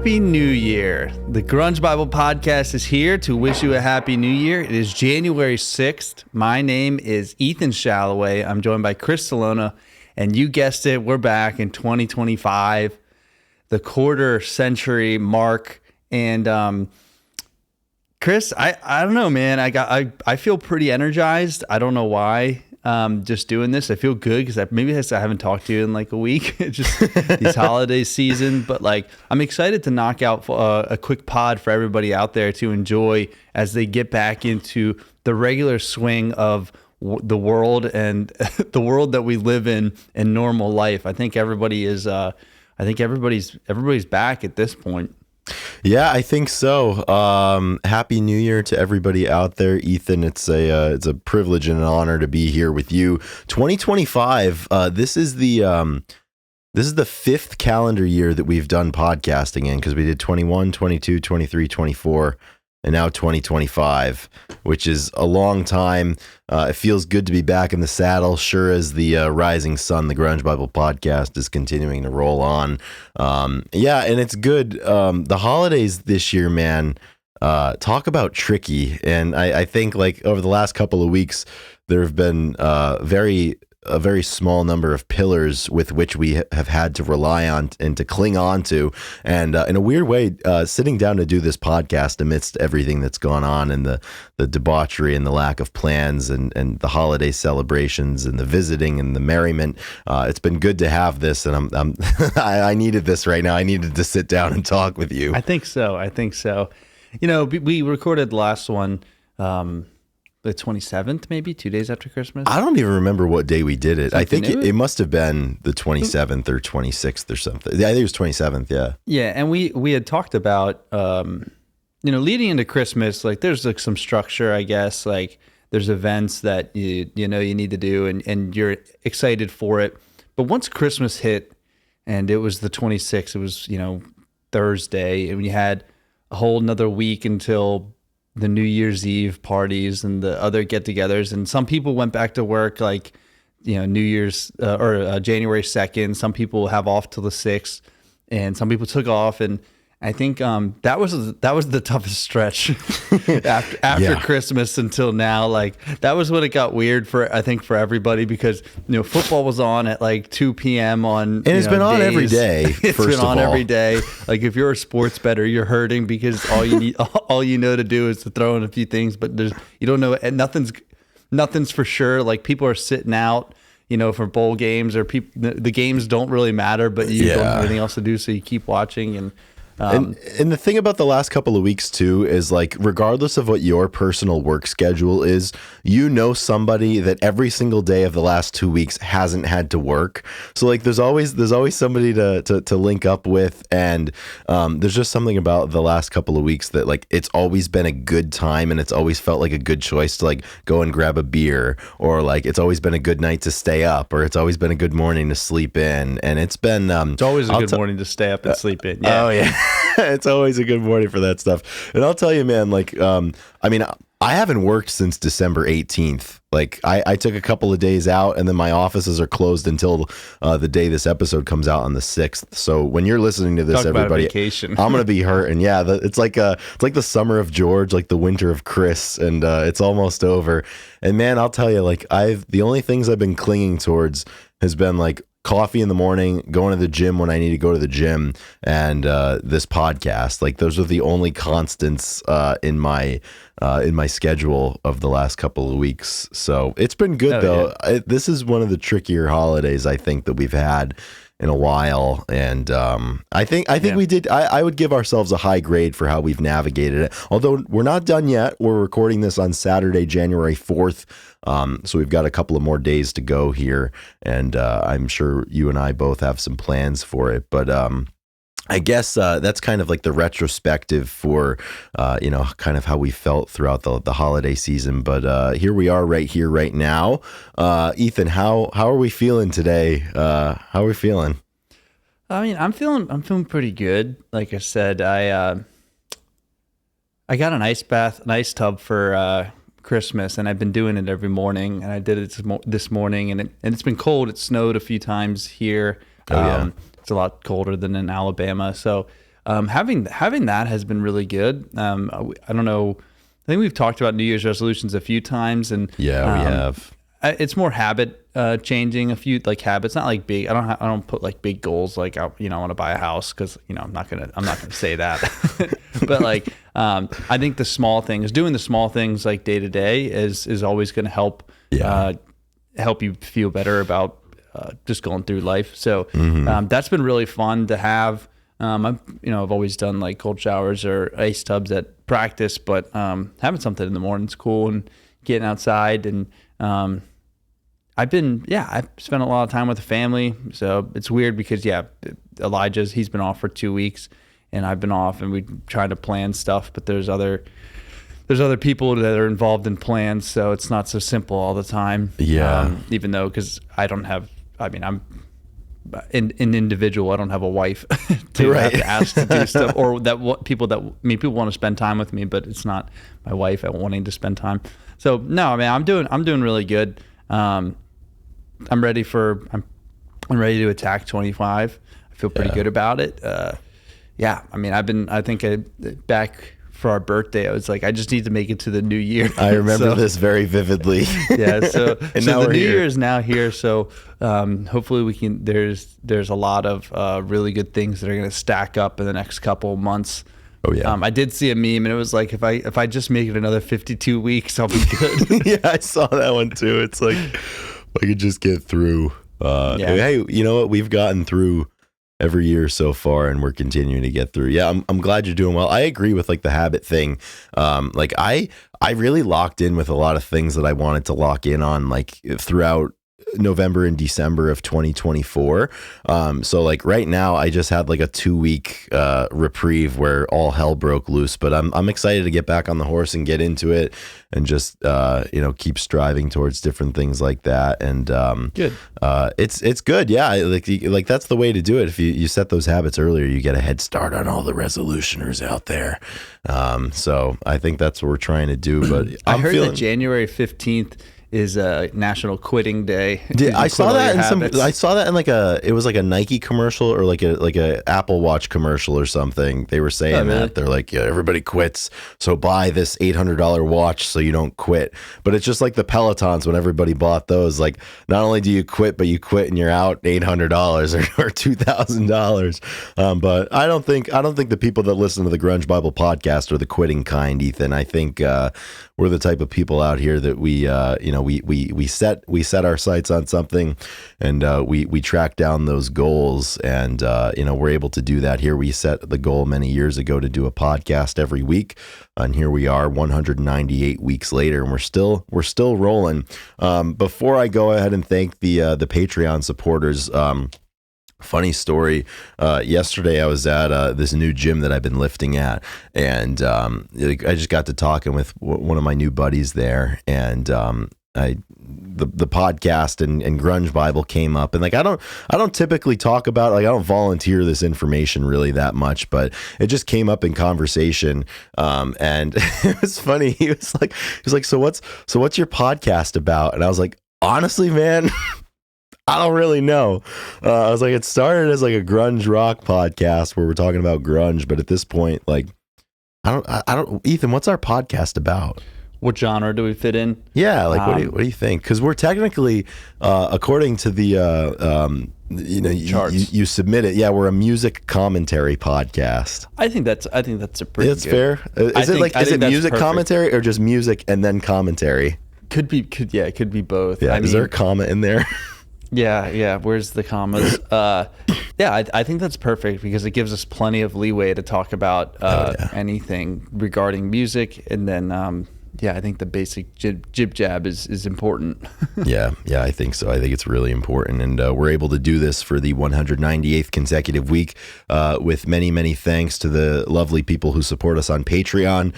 Happy New Year. The Grunge Bible Podcast is here to wish you a Happy New Year. It is January 6th. My name is Ethan Shalloway. I'm joined by Chris Salona, and you guessed it, we're back in 2025, the quarter century mark. And Chris, I don't know, man. I feel pretty energized. I don't know why. Just doing this, I feel good because I haven't talked to you in like a week. Just these holiday season, but like I'm excited to knock out a quick pod for everybody out there to enjoy as they get back into the regular swing of the world and the world that we live in normal life. I think everybody is. I think everybody's back at this point. Yeah, I think so. Happy New Year to everybody out there, Ethan. It's a privilege and an honor to be here with you. 2025. This is the fifth calendar year that we've done podcasting in, because we did 21, 22, 23, 24, and now 2025, which is a long time. It feels good to be back in the saddle, sure as the rising sun, the Grunge Bible Podcast, is continuing to roll on. Yeah, and it's good. The holidays this year, man, talk about tricky. And I think like over the last couple of weeks, there have been a very small number of pillars with which we have had to rely on and to cling on to. And in a weird way, sitting down to do this podcast amidst everything that's gone on and the debauchery and the lack of plans and the holiday celebrations and the visiting and the merriment, it's been good to have this. And I needed this right now. I needed to sit down and talk with you. I think so. You know, we recorded the last one, the 27th, maybe 2 days after Christmas. I don't even remember what day we did it. I think it must have been the 27th or 26th or something. Yeah, I think it was 27th. Yeah. Yeah. And we had talked about, leading into Christmas, like there's like some structure, I guess, like there's events that you need to do and you're excited for it. But once Christmas hit and it was the 26th, it was, Thursday, and we had a whole another week until the New Year's Eve parties and the other get-togethers, and some people went back to work like New Year's or January 2nd. Some people have off till the 6th, and some people took off. And I think that was the toughest stretch after Christmas until now. Like that was when it got weird for everybody, because football was on at like 2 p.m. on, and it's been on every day. It's been on every day. Like if you're a sports bettor, you're hurting because all you know to do is to throw in a few things, but you don't know, and nothing's for sure. Like people are sitting out, for bowl games, or the games don't really matter, but you don't have anything else to do, so you keep watching. And the thing about the last couple of weeks too is, like, regardless of what your personal work schedule is, somebody that every single day of the last 2 weeks hasn't had to work. So like there's always somebody to link up with, and there's just something about the last couple of weeks that, like, it's always been a good time, and it's always felt like a good choice to like go and grab a beer, or like it's always been a good night to stay up, or it's always been a good morning to sleep in. And it's been it's always a good morning to stay up and sleep in. Yeah. Oh yeah. It's always a good morning for that stuff. And I'll tell you, man, like, I haven't worked since December 18th. Like I took a couple of days out, and then my offices are closed until the day this episode comes out on the 6th. So when you're listening to this, everybody, I'm going to be hurting. Yeah. It's like the summer of George, like the winter of Chris, and it's almost over. And man, I'll tell you, like the only things I've been clinging towards has been like coffee in the morning, going to the gym when I need to go to the gym, and this podcast. Like those are the only constants in my schedule of the last couple of weeks. So it's been good though. Yeah. This is one of the trickier holidays I think that we've had in a while, and I think we did. I would give ourselves a high grade for how we've navigated it. Although we're not done yet. We're recording this on Saturday, January 4th. So we've got a couple of more days to go here, and I'm sure you and I both have some plans for it. But I guess that's kind of like the retrospective for, kind of how we felt throughout the holiday season. But here we are right here, right now. Ethan, how are we feeling today? How are we feeling? I mean, I'm feeling pretty good. Like I said, I got an ice tub for Christmas, and I've been doing it every morning, and I did it this morning, and it's been cold. It snowed a few times here. Oh, yeah. It's a lot colder than in Alabama. So having that has been really good. I don't know. I think we've talked about New Year's resolutions a few times, and We have. it's more habit changing. A few like habits, not like big. I don't put like big goals. Like I want to buy a house because I'm not gonna say that. But like I think the small things, doing the small things like day to day is always going to help. Help you feel better about just going through life. So that's been really fun to have. I've always done like cold showers or ice tubs at practice, but having something in the morning is cool, and getting outside. And I've spent a lot of time with the family. So it's weird because he's been off for 2 weeks and I've been off, and we try to plan stuff, but there's other people that are involved in plans. So it's not so simple all the time. Yeah. Even though, cause I'm an individual. I don't have a wife to have to ask to do stuff, or people want to spend time with me, but it's not my wife wanting to spend time. So no, I'm doing really good. I'm ready to attack 25. I feel pretty good about it. Back for our birthday, I was like, I just need to make it to the new year. I remember this very vividly. Yeah. So, and so now the we're new here. year is now here. So hopefully we can, there's a lot of really good things that are going to stack up in the next couple of months. Oh yeah. I did see a meme, and it was like, if I just make it another 52 weeks, I'll be good. Yeah, I saw that one too. It's like, if I could just get through. Hey, you know what? We've gotten through every year so far, and we're continuing to get through. Yeah, I'm glad you're doing well. I agree with like the habit thing. Like I really locked in with a lot of things that I wanted to lock in on, like throughout November and December of 2024. So like right now I just had like a 2-week reprieve where all hell broke loose, but I'm excited to get back on the horse and get into it, and just keep striving towards different things like that. And Good. It's good. Yeah, like that's the way to do it. If you set those habits earlier, you get a head start on all the resolutioners out there. So I think that's what we're trying to do. But I heard that January 15th is a National Quitting Day. I saw that in it was like a Nike commercial, or like a Apple Watch commercial or something. They were saying that they're like, yeah, everybody quits, so buy this $800 watch so you don't quit. But it's just like the Pelotons. When everybody bought those, like not only do you quit, but you quit and you're out $800 or $2,000. But I don't think the people that listen to the Grunge Bible podcast are the quitting kind, Ethan. I think we're the type of people out here that we set our sights on something, and we track down those goals, and we're able to do that here. We set the goal many years ago to do a podcast every week, and here we are 198 weeks later, and we're still rolling. Before I go ahead and thank the Patreon supporters, funny story. Yesterday I was at this new gym that I've been lifting at, and I just got to talking with one of my new buddies there, and the podcast and Grunge Bible came up, and like I don't typically talk about, like I don't volunteer this information really that much, but it just came up in conversation, and it was funny. He was like, so what's your podcast about? And I was like, honestly, man, I don't really know. I was like, it started as like a grunge rock podcast where we're talking about grunge, but at this point, like, I don't. Ethan, what's our podcast about? What genre do we fit in? Yeah, like what do you think? Because we're technically, according to the charts. You submit it. Yeah, we're a music commentary podcast. I think that's a pretty. That's fair. Is it music perfect. commentary or just music and then commentary? Could be both. Yeah, is there a comma in there? Yeah. Where's the commas? I think that's perfect because it gives us plenty of leeway to talk about anything regarding music, and then I think the basic jib jab is important. Yeah, I think so. I think it's really important, and we're able to do this for the 198th consecutive week with many, many thanks to the lovely people who support us on Patreon.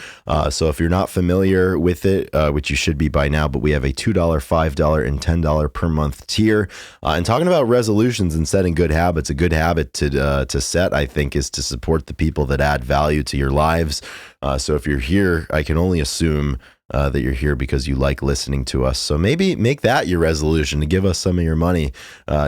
So if you're not familiar with it, which you should be by now, but we have a $2, $5, and $10 per month tier. And talking about resolutions and setting good habits, a good habit to set, I think, is to support the people that add value to your lives. So if you're here, I can only assume that you're here because you like listening to us. So maybe make that your resolution to give us some of your money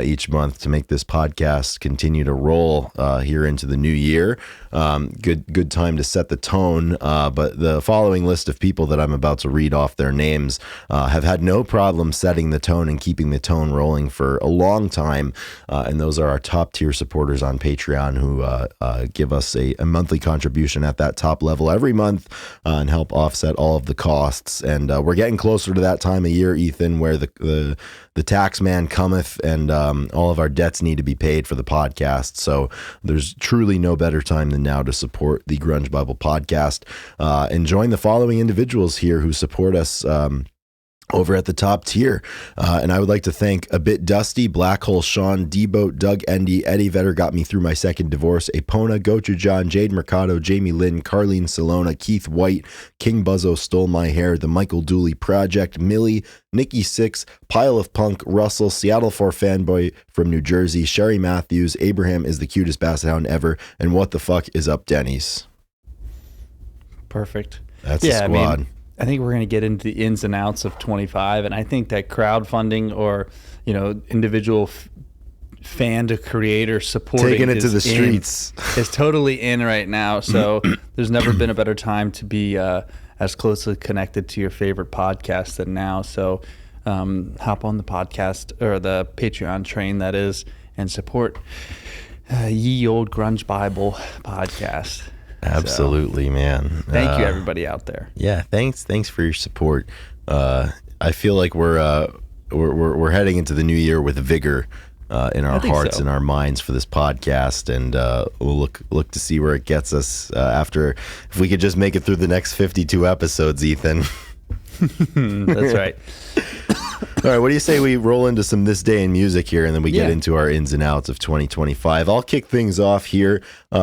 each month to make this podcast continue to roll here into the new year. Good time to set the tone. But the following list of people that I'm about to read off their names have had no problem setting the tone and keeping the tone rolling for a long time. And those are our top tier supporters on Patreon who give us a monthly contribution at that top level every month and help offset all of the costs. And we're getting closer to that time of year, Ethan, where the tax man cometh and all of our debts need to be paid for the podcast. So there's truly no better time than now to support the Grunge Bible podcast and join the following individuals here who support us over at the top tier. And I would like to thank A Bit Dusty, Black Hole Sean, D-Boat, Doug Endy, Eddie Vetter got me through my second divorce, Apona, Gochu John, Jade Mercado, Jamie Lynn, Carlene Salona, Keith White, King Buzzo Stole My Hair, The Michael Dooley Project, Millie, Nikki Six, Pile of Punk, Russell, Seattle 4 Fanboy from New Jersey, Sherry Matthews, Abraham is the cutest basset hound ever, and What the Fuck is Up, Denny's. Perfect. That's the squad. I think we're going to get into the ins and outs of 25, and I think that crowdfunding or, individual fan to creator supporting taking it to the streets is totally in right now. So there's never been a better time to be as closely connected to your favorite podcast than now. So hop on the podcast or the Patreon train, that is, and support Ye Old Grunge Bible podcast. Absolutely, man. Thank you, everybody out there. Yeah, thanks for your support. I feel like we're heading into the new year with vigor in our hearts and our minds for this podcast, and we'll look to see where it gets us after. If we could just make it through the next 52 episodes, Ethan. That's right. All right, what do you say we roll into some This Day in Music here, and then we get into our ins and outs of 2025. I'll kick things off here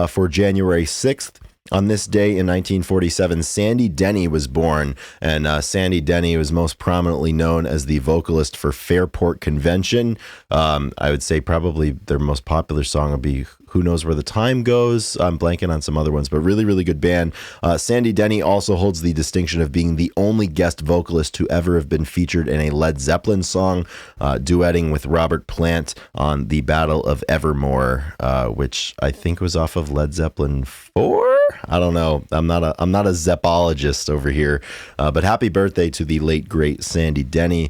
for January 6th. On this day in 1947, Sandy Denny was born, and Sandy Denny was most prominently known as the vocalist for Fairport Convention. I would say probably their most popular song would be Who Knows Where the Time Goes. I'm blanking on some other ones, but really, really good band. Sandy Denny also holds the distinction of being the only guest vocalist to ever have been featured in a Led Zeppelin song, duetting with Robert Plant on The Battle of Evermore, which I think was off of Led Zeppelin 4? I don't know. I'm not a Zeppologist over here, but happy birthday to the late great Sandy Denny.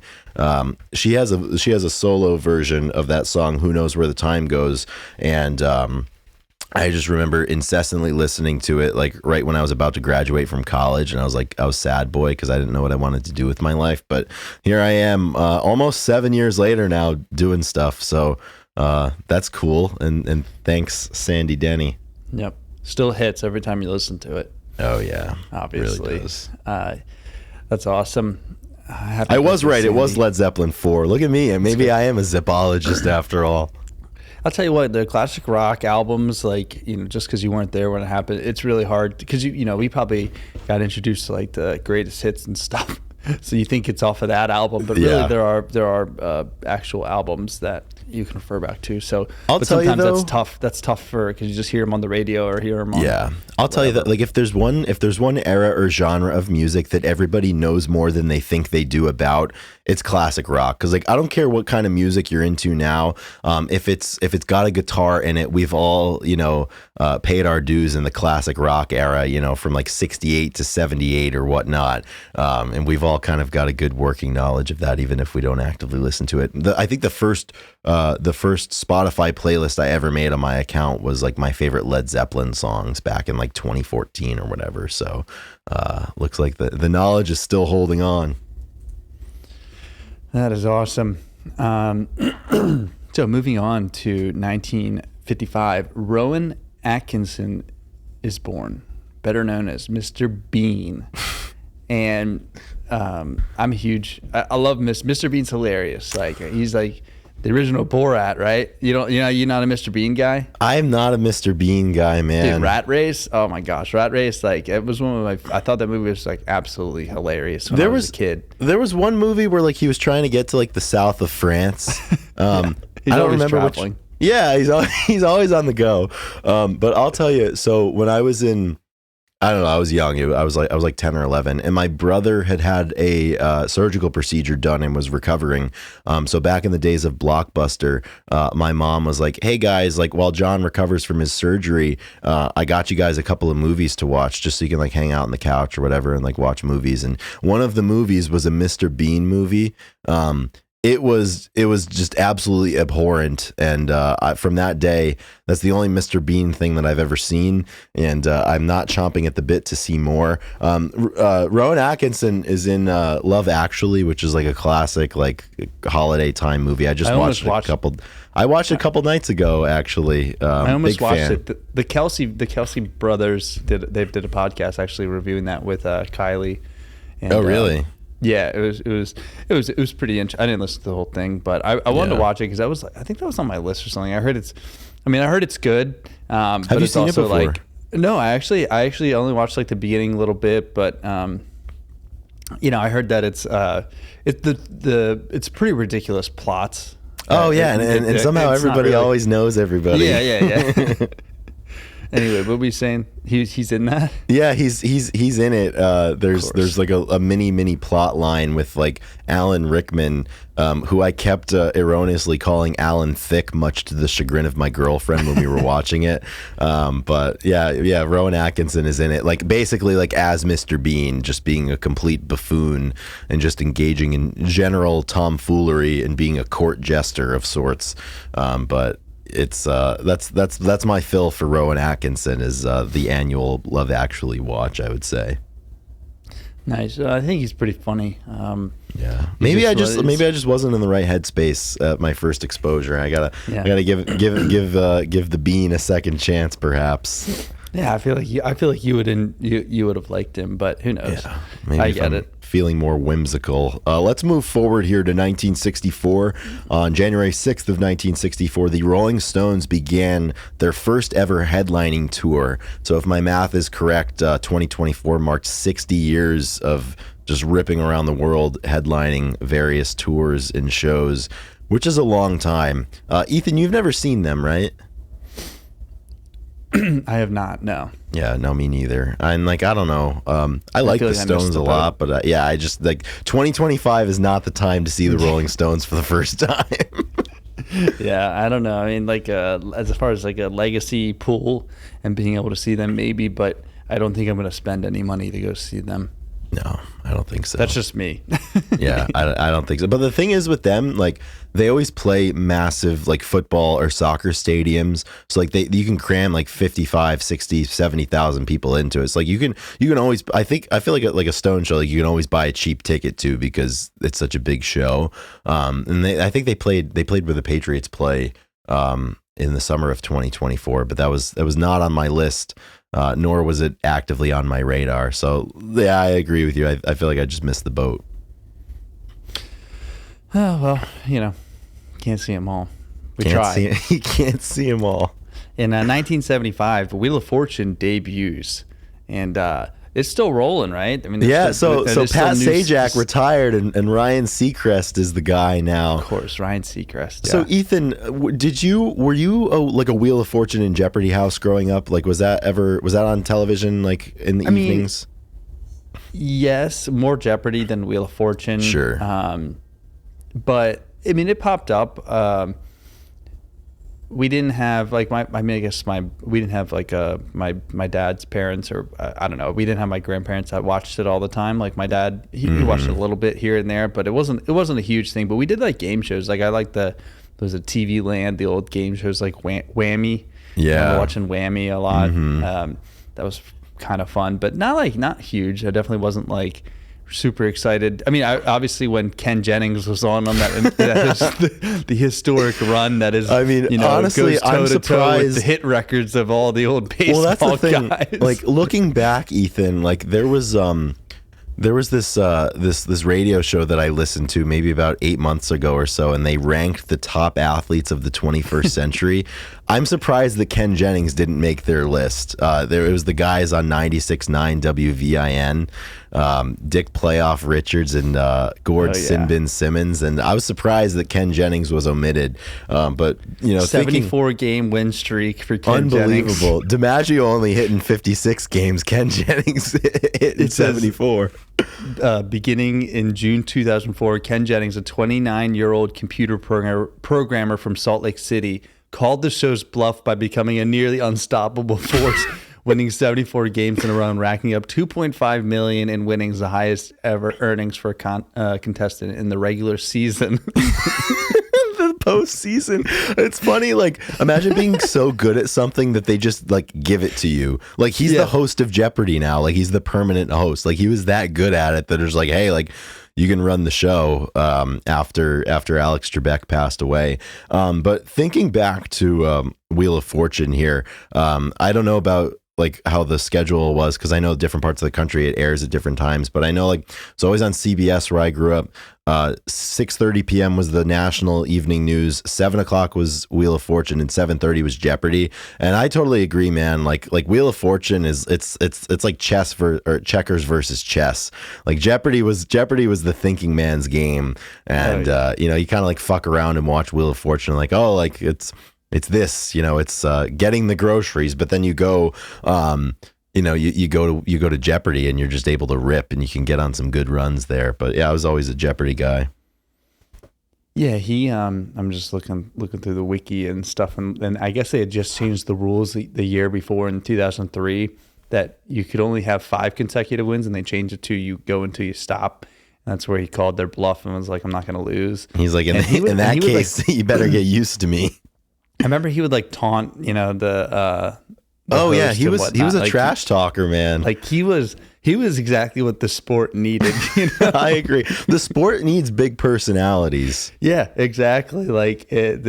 She has a solo version of that song, Who Knows Where the Time Goes, and I just remember incessantly listening to it, like right when I was about to graduate from college, and I was sad boy because I didn't know what I wanted to do with my life. But here I am, almost 7 years later now, doing stuff. So that's cool, and thanks, Sandy Denny. Yep. Still hits every time you listen to it. Oh yeah, obviously. Really does. That's awesome. I was right. Sandy. It was Led Zeppelin 4. Look at me, and maybe I am a Zeppologist after all. I'll tell you what, the classic rock albums, like, just because you weren't there when it happened, it's really hard because we probably got introduced to like the greatest hits and stuff. So you think it's off of that album, but really there are actual albums that you can refer back to. So sometimes that's tough. That's tough because you just hear them on the radio or hear them on. Yeah, I'll tell you that. Like if there's one era or genre of music that everybody knows more than they think they do about, it's classic rock. Because like I don't care what kind of music you're into now. If it's got a guitar in it, we've all paid our dues in the classic rock era. From like 68 to 78 or whatnot, and we've all kind of got a good working knowledge of that, even if we don't actively listen to it. I think the first Spotify playlist I ever made on my account was like my favorite Led Zeppelin songs back in like 2014 or whatever. So looks like the knowledge is still holding on. That is awesome. So moving on to 1955, Rowan Atkinson is born, better known as Mr. Bean. And I'm a huge, I love Mr. Bean's hilarious. Like he's like the original Borat, right? You're not a Mr. Bean guy? I'm not a Mr. Bean guy, man. Dude, Rat Race. Oh my gosh, Rat Race. Like it was one of my. I thought that movie was like absolutely hilarious when I was a kid. There was one movie where like he was trying to get to like the south of France. I don't remember traveling. Yeah, he's always on the go. But I'll tell you. So when I was in I don't know. I was young. I was like 10 or 11, and my brother had a surgical procedure done and was recovering. So back in the days of Blockbuster, my mom was like, "Hey guys, like while John recovers from his surgery, I got you guys a couple of movies to watch, just so you can like hang out on the couch or whatever and like watch movies." And one of the movies was a Mr. Bean movie. It was just absolutely abhorrent, and from that day, that's the only Mr. Bean thing that I've ever seen, and I'm not chomping at the bit to see more. Rowan Atkinson is in Love Actually, which is like a classic like holiday time movie. I watched it a couple nights ago, actually. I almost watched fan. it. The Kelsey brothers did a podcast actually reviewing that with Kylie. And, Oh, really? Yeah, it was pretty interesting. I didn't listen to the whole thing, but I wanted to watch it because I think that was on my list or something. I heard it's good. Have but you it's seen it also before? like no, I actually only watched like the beginning a little bit, but I heard that it's pretty ridiculous plots. Oh yeah, and somehow everybody really, always knows everybody. Yeah. Anyway, what were you saying? He's in that? Yeah, he's in it. There's like a mini plot line with like Alan Rickman, who I kept erroneously calling Alan Thicke, much to the chagrin of my girlfriend when we were watching it. But yeah, Rowan Atkinson is in it, like basically like as Mr. Bean, just being a complete buffoon and just engaging in general tomfoolery and being a court jester of sorts. But it's that's my fill for Rowan Atkinson is the annual Love Actually watch, I would say. Nice. I think he's pretty funny. Yeah. Maybe I just wasn't in the right headspace at my first exposure. I gotta give the Bean a second chance, perhaps. Yeah, I feel like you would have liked him, but who knows? Yeah, maybe I get it. Feeling more whimsical. Let's move forward here to 1964. On January 6th of 1964, the Rolling Stones began their first ever headlining tour. So if my math is correct, 2024 marked 60 years of just ripping around the world, headlining various tours and shows, which is a long time. Ethan, you've never seen them, right? I have not, no. Yeah, no, me neither. I'm like, I don't know. I like the Stones a lot, but I just like 2025 is not the time to see the Rolling Stones for the first time. Yeah, I don't know. I mean, like as far as like a legacy pool and being able to see them, maybe, but I don't think I'm going to spend any money to go see them. No, I don't think so. That's just me. Yeah, I don't think so. But the thing is with them, like they always play massive like football or soccer stadiums. So like you can cram like 55, 60, 70,000 people into it. It's like you can always, I feel like a Stone show, like you can always buy a cheap ticket too because it's such a big show. And I think they played where the Patriots play in the summer of 2024, but that was not on my list. Nor was it actively on my radar. So yeah, I agree with you. I feel like I just missed the boat. Oh, well, can't see them all. We try. You can't see them all. In 1975, the Wheel of Fortune debuts, and it's still rolling, right? I mean, yeah. So Pat Sajak retired, and Ryan Seacrest is the guy now. Of course, Ryan Seacrest. Yeah. So Ethan, were you like a Wheel of Fortune in Jeopardy house growing up? Like, was that on television like in the evenings? Yes, more Jeopardy than Wheel of Fortune. Sure. But I mean, it popped up. We didn't have like my dad's parents, or I don't know. We didn't have my grandparents that watched it all the time. Like my dad, he watched it a little bit here and there, but it wasn't a huge thing. But we did like game shows. Like I liked there was a TV Land, the old game shows like Whammy. Yeah, I remember watching Whammy a lot. That was kind of fun, but not huge. I definitely wasn't like super excited. I mean, obviously when Ken Jennings was on that the historic run that is. I mean, honestly, I'm surprised with the hit records of all the old baseball guys. Like looking back, Ethan, like there was There was this radio show that I listened to maybe about 8 months ago or so, and they ranked the top athletes of the 21st century. I'm surprised that Ken Jennings didn't make their list. There it was the guys on 96.9 WVIN, Dick Playoff Richards and Gord Sinbin Simmons, and I was surprised that Ken Jennings was omitted. But 74 game win streak for Ken unbelievable. Jennings. DiMaggio only hitting 56 games. Ken Jennings hitting 74. Beginning in June 2004, Ken Jennings, a 29-year-old computer programmer from Salt Lake City, called the show's bluff by becoming a nearly unstoppable force, winning 74 games in a row and racking up $2.5 million in winnings, the highest ever earnings for a contestant in the regular season. The postseason. It's funny, like, imagine being so good at something that they just like give it to you. Like, he's the host of Jeopardy now. Like, he's the permanent host. Like, he was that good at it that it's like, hey, like, you can run the show after Alex Trebek passed away. But thinking back to Wheel of Fortune here, I don't know about like how the schedule was, because I know different parts of the country it airs at different times, but I know like it's always on CBS where I grew up. 6:30 p.m. was the national evening news. 7 o'clock was Wheel of Fortune, and 7:30 was Jeopardy. And I totally agree, man. Like Wheel of Fortune is it's like or checkers versus chess. Like Jeopardy was the thinking man's game, and you kind of like fuck around and watch Wheel of Fortune, like, oh, like it's this, it's getting the groceries, but then you go, you go to Jeopardy and you're just able to rip and you can get on some good runs there. But yeah, I was always a Jeopardy guy. Yeah, I'm just looking through the wiki and stuff, and I guess they had just changed the rules the year before in 2003 that you could only have 5 consecutive wins, and they changed it to you go until you stop. And that's where he called their bluff and was like, I'm not going to lose. He's like, in that case, you better get used to me. I remember he would like taunt, the he was a like, trash talker, man. Like he was exactly what the sport needed. I agree. The sport needs big personalities. Yeah, exactly. Like it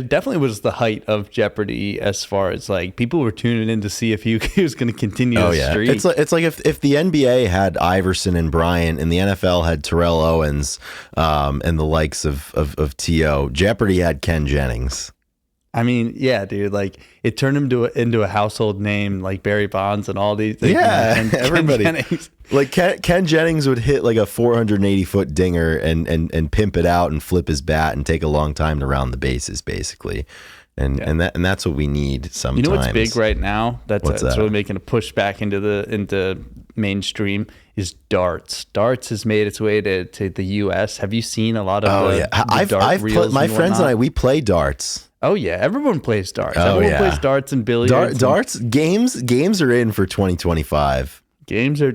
definitely was the height of Jeopardy as far as like people were tuning in to see if he was going to continue the streak. It's like if the NBA had Iverson and Bryant and the NFL had Terrell Owens and the likes of T.O., Jeopardy had Ken Jennings. I mean, yeah, dude, like it turned him into a household name like Barry Bonds and all these things. Yeah, and everybody. Like Ken Jennings would hit like a 480-foot dinger and pimp it out and flip his bat and take a long time to round the bases, basically. And that's what we need sometimes. You know what's big right now? That's really making a push back into mainstream is darts. Darts has made its way to the U.S. Have you seen a lot of I've played, my friends and I, we play darts. Oh yeah, everyone plays darts. Everyone plays darts and billiards. Darts games are in for 2025. Games are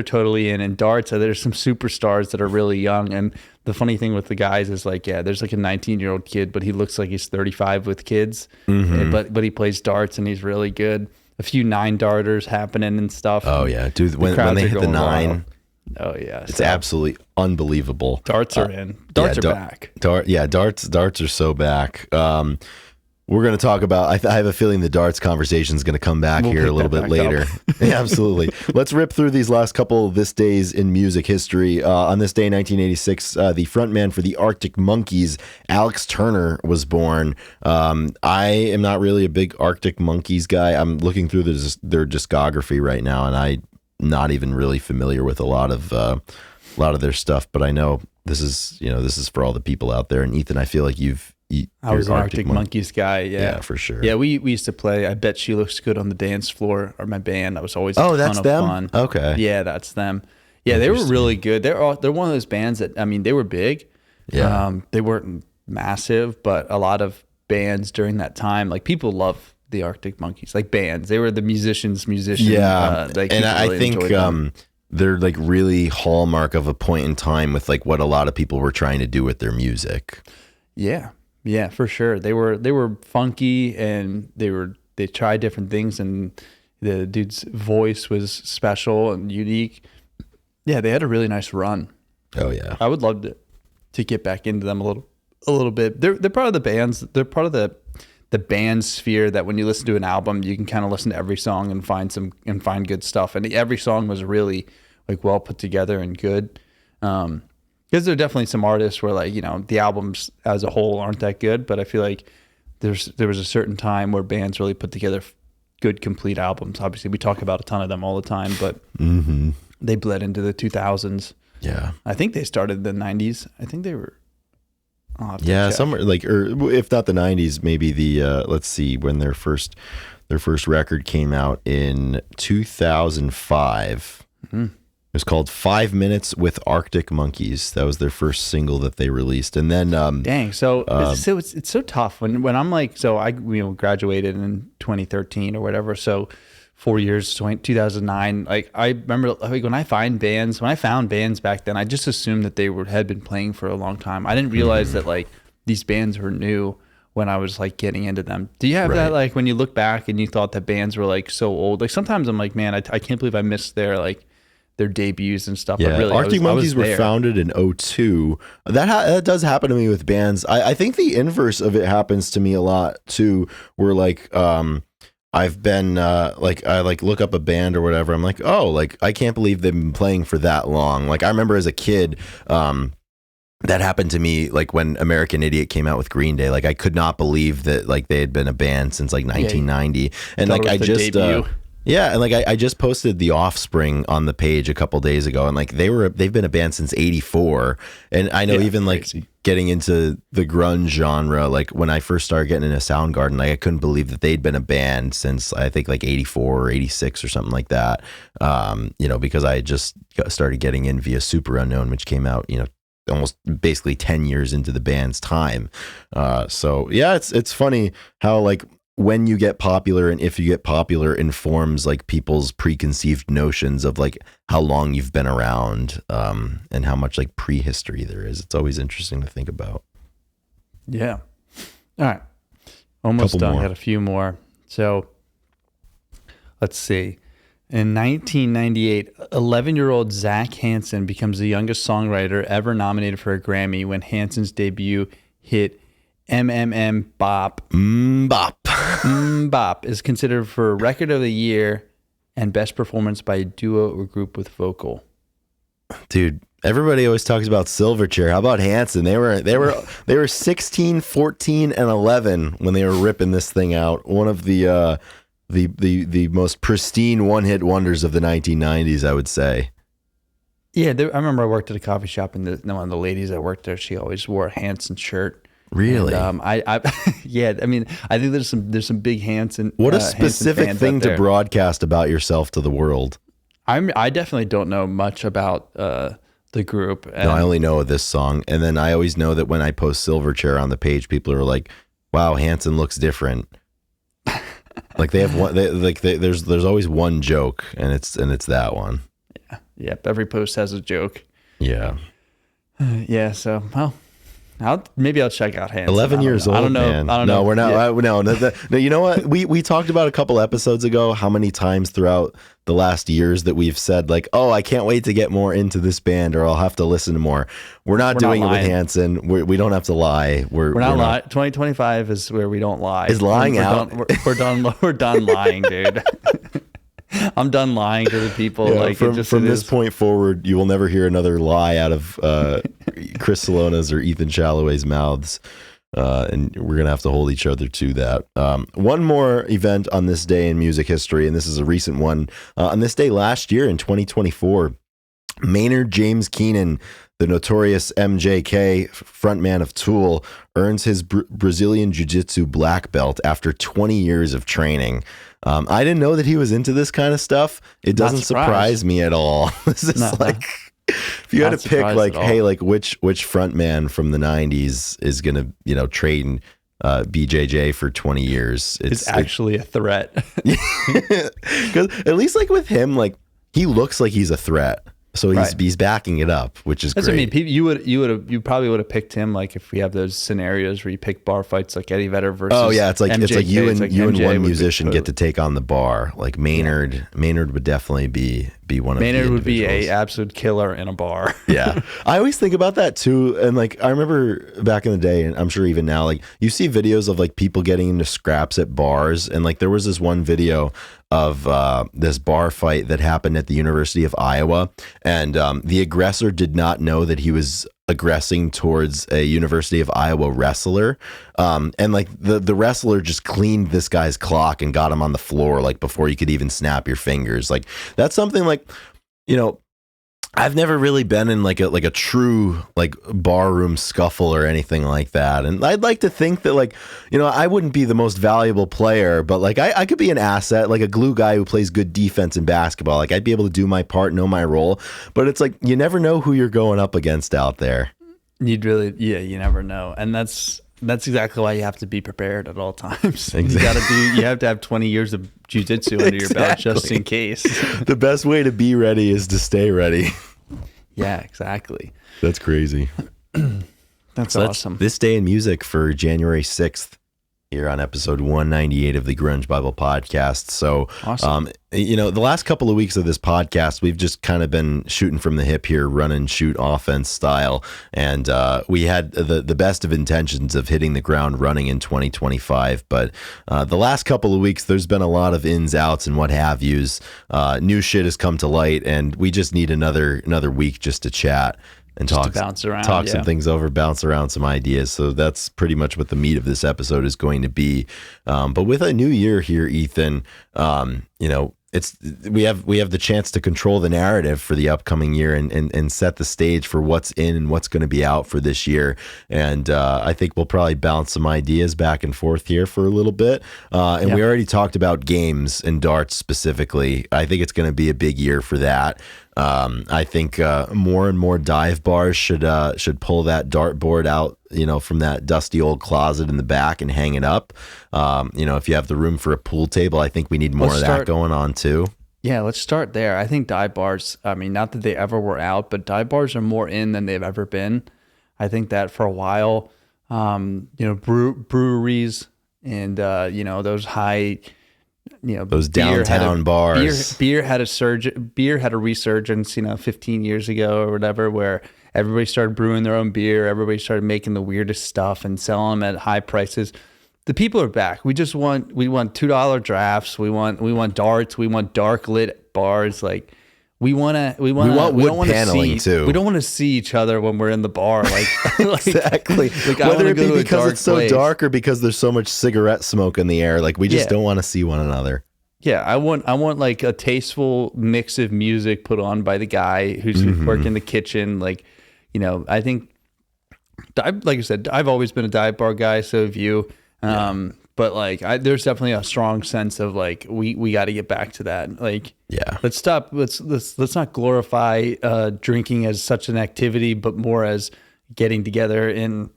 totally in, and darts. There's some superstars that are really young, and the funny thing with the guys is like, yeah, there's like a 19-year-old kid, but he looks like he's 35 with kids. Mm-hmm. But he plays darts and he's really good. A few 9-darters happening and stuff. Oh yeah, dude, when they hit the 9. Wild. Oh yeah, it's absolutely unbelievable. Darts are in. Darts are back. Darts are so back. We're going to talk about. I have a feeling the darts conversation is going to come back here a little bit later. Yeah, absolutely. Let's rip through these last couple of this days in music history. On this day, 1986, the frontman for the Arctic Monkeys, Alex Turner, was born. I am not really a big Arctic Monkeys guy. I'm looking through their discography right now, and I'm not even really familiar with a lot of their stuff. But I know this is for all the people out there. And Ethan, I feel like I was an Arctic Monkeys guy. Yeah, for sure. Yeah, we used to play I Bet She Looks Good on the Dance Floor, or my band. That was always a ton of fun. Okay. Yeah, that's them. Yeah, they were really good. They're one of those bands that, I mean, they were big. Yeah. They weren't massive, but a lot of bands during that time, like people love the Arctic Monkeys, like bands. They were the musicians. Yeah. And I think they're like really hallmark of a point in time with like what a lot of people were trying to do with their music. Yeah. Yeah, for sure. They were funky, and they tried different things, and the dude's voice was special and unique. Yeah, they had a really nice run. Oh yeah. I would love to get back into them a little bit. They're part of the bands. They're part of the the band sphere that when you listen to an album, you can kind of listen to every song and find good stuff. And every song was really like well put together and good. Because there are definitely some artists where like, the albums as a whole aren't that good, but I feel like there was a certain time where bands really put together good complete albums. Obviously, we talk about a ton of them all the time, but they bled into the 2000s. Yeah, I think they started in the 90s. I think they were. Somewhere like, or if not the 90s, maybe the let's see, when their first record came out in 2005. It was called 5 Minutes with Arctic Monkeys. That was their first single that they released. And then dang, so it's so tough when I'm like, so I graduated in 2013 or whatever, so 4 years, 2009. Like I remember, like when I found bands back then, I just assumed that they had been playing for a long time. I didn't realize that like these bands were new when I was like getting into them. Do you have that, like when you look back and you thought that bands were like so old? Like sometimes I'm like, man, I can't believe I missed their debuts and stuff. Yeah, but really, Arctic Monkeys were founded in 2002. That does happen to me with bands. I think the inverse of it happens to me a lot too, where like I've been like I like look up a band or whatever. I'm like, oh, like I can't believe they've been playing for that long. Like I remember as a kid, that happened to me like when American Idiot came out with Green Day. Like I could not believe that like they had been a band since like 1990. And like I just yeah, and like I just posted The Offspring on the page a couple days ago, and like they've been a band since '84, and I know even like getting into the grunge genre, like when I first started getting into Soundgarden, like I couldn't believe that they'd been a band since I think like '84 or '86 or something like that. Because I just started getting in via Super Unknown, which came out, almost basically 10 years into the band's time. So yeah, it's funny how like when you get popular and if you get popular informs like people's preconceived notions of like how long you've been around, and how much like prehistory there is. It's always interesting to think about. Yeah. All right. Almost done. Got a few more. So let's see. In 1998, 11-year-old Zach Hanson becomes the youngest songwriter ever nominated for a Grammy when Hanson's debut hit Bop. Bop is considered for Record of the Year and Best Performance by a Duo or Group with Vocal. Dude, everybody always talks about Silverchair. How about Hanson? They were 16, 14, and 11 when they were ripping this thing out. One of the most pristine one-hit wonders of the 1990s, I would say. Yeah, I remember I worked at a coffee shop, and one of the ladies that worked there, she always wore a Hanson shirt. Really? And, yeah. I mean, I think there's some big Hanson. What a specific thing to broadcast about yourself to the world. I definitely don't know much about the group. No, I only know this song, and then I always know that when I post Silverchair on the page, people are like, "Wow, Hanson looks different." Like they have one. There's always one joke, and it's that one. Yeah. Yep. Every post has a joke. Yeah. Yeah. So well. Maybe I'll check out Hanson. 11 years old. I don't know. Man. I don't know. No, we're not. Yeah. No. You know what? We talked about a couple episodes ago how many times throughout the last years that we've said like, "Oh, I can't wait to get more into this band, or I'll have to listen to more." We're not doing it with Hanson. We don't have to lie. We're not lying. 2025 is where we don't lie. Is lying out? We're done. We're done lying, dude. I'm done lying to the people. Yeah, from this point forward, you will never hear another lie out of Chris Salona's or Ethan Shalloway's mouths, and we're gonna have to hold each other to that. One more event on this day in music history, and this is a recent one. On this day last year in 2024, Maynard James Keenan, the notorious MJK frontman of Tool, earns his Brazilian Jiu-Jitsu black belt after 20 years of training. I didn't know that he was into this kind of stuff. It doesn't surprise me at all. This is like, if you had to pick like, hey, like which frontman from the 90s is going to, train BJJ for 20 years. It's actually a threat. Because at least like with him, like he looks like he's a threat. So he's backing it up, which is great. I mean, you probably would have picked him like if we have those scenarios where you pick bar fights like Eddie Vedder versus. Oh yeah, it's like MJK. you and one musician get to take on the bar. Like Maynard would definitely be be one of Maynard the would be individuals. a absolute killer in a bar. Yeah. I always think about that too. And like, I remember back in the day, and I'm sure even now, like you see videos of like people getting into scraps at bars. And like, there was this one video of this bar fight that happened at the University of Iowa. And the aggressor did not know that he was aggressing towards a University of Iowa wrestler. And like the wrestler just cleaned this guy's clock and got him on the floor, like before you could even snap your fingers. Like that's something like, you know, I've never really been in like a true like barroom scuffle or anything like that. And I'd like to think that like, you know, I wouldn't be the most valuable player, but like I could be an asset, like a glue guy who plays good defense in basketball. Like I'd be able to do my part, know my role, but it's like, you never know who you're going up against out there. You never know. And that's exactly why you have to be prepared at all times. You have to have 20 years of jiu-jitsu under your belt just in case. The best way to be ready is to stay ready. Yeah, exactly. That's crazy. That's awesome. This day in music for January 6th here on episode 198 of the Grunge Bible Podcast. So, awesome. You know, the last couple of weeks of this podcast, we've just kind of been shooting from the hip here, run and shoot offense style. And we had the best of intentions of hitting the ground running in 2025. But the last couple of weeks, there's been a lot of ins, outs, and what have yous. New shit has come to light, and we just need another week just to chat. And just bounce around, some things over, bounce around some ideas. So that's pretty much what the meat of this episode is going to be. But with a new year here, Ethan, you know, we have the chance to control the narrative for the upcoming year and set the stage for what's in and what's going to be out for this year. And I think we'll probably bounce some ideas back and forth here for a little bit. And we already talked about games and darts specifically. I think it's going to be a big year for that. I think more and more dive bars should pull that dartboard out, you know, from that dusty old closet in the back and hang it up. You know, if you have the room for a pool table, I think we need more of that going on too. Yeah, let's start there. I think dive bars, I mean, not that they ever were out, but dive bars are more in than they've ever been. I think that for a while, you know, breweries and, you know, those high, you know, those downtown bars. Beer had a resurgence, you know, 15 years ago or whatever, where everybody started brewing their own beer. Everybody started making the weirdest stuff and selling them at high prices. The people are back. We want $2 drafts. We want darts. We want dark lit bars. Like we want wood paneling too. We don't want to see each other when we're in the bar. Like exactly. Like whether it be because it's so dark or because there's so much cigarette smoke in the air. Like we just don't want to see one another. Yeah, I want like a tasteful mix of music put on by the guy who's working in the kitchen. Like, you know, I think, like I said, I've always been a dive bar guy. So have you. But like, there's definitely a strong sense of like we got to get back to that. Like, let's stop. Let's not glorify drinking as such an activity, but more as getting together in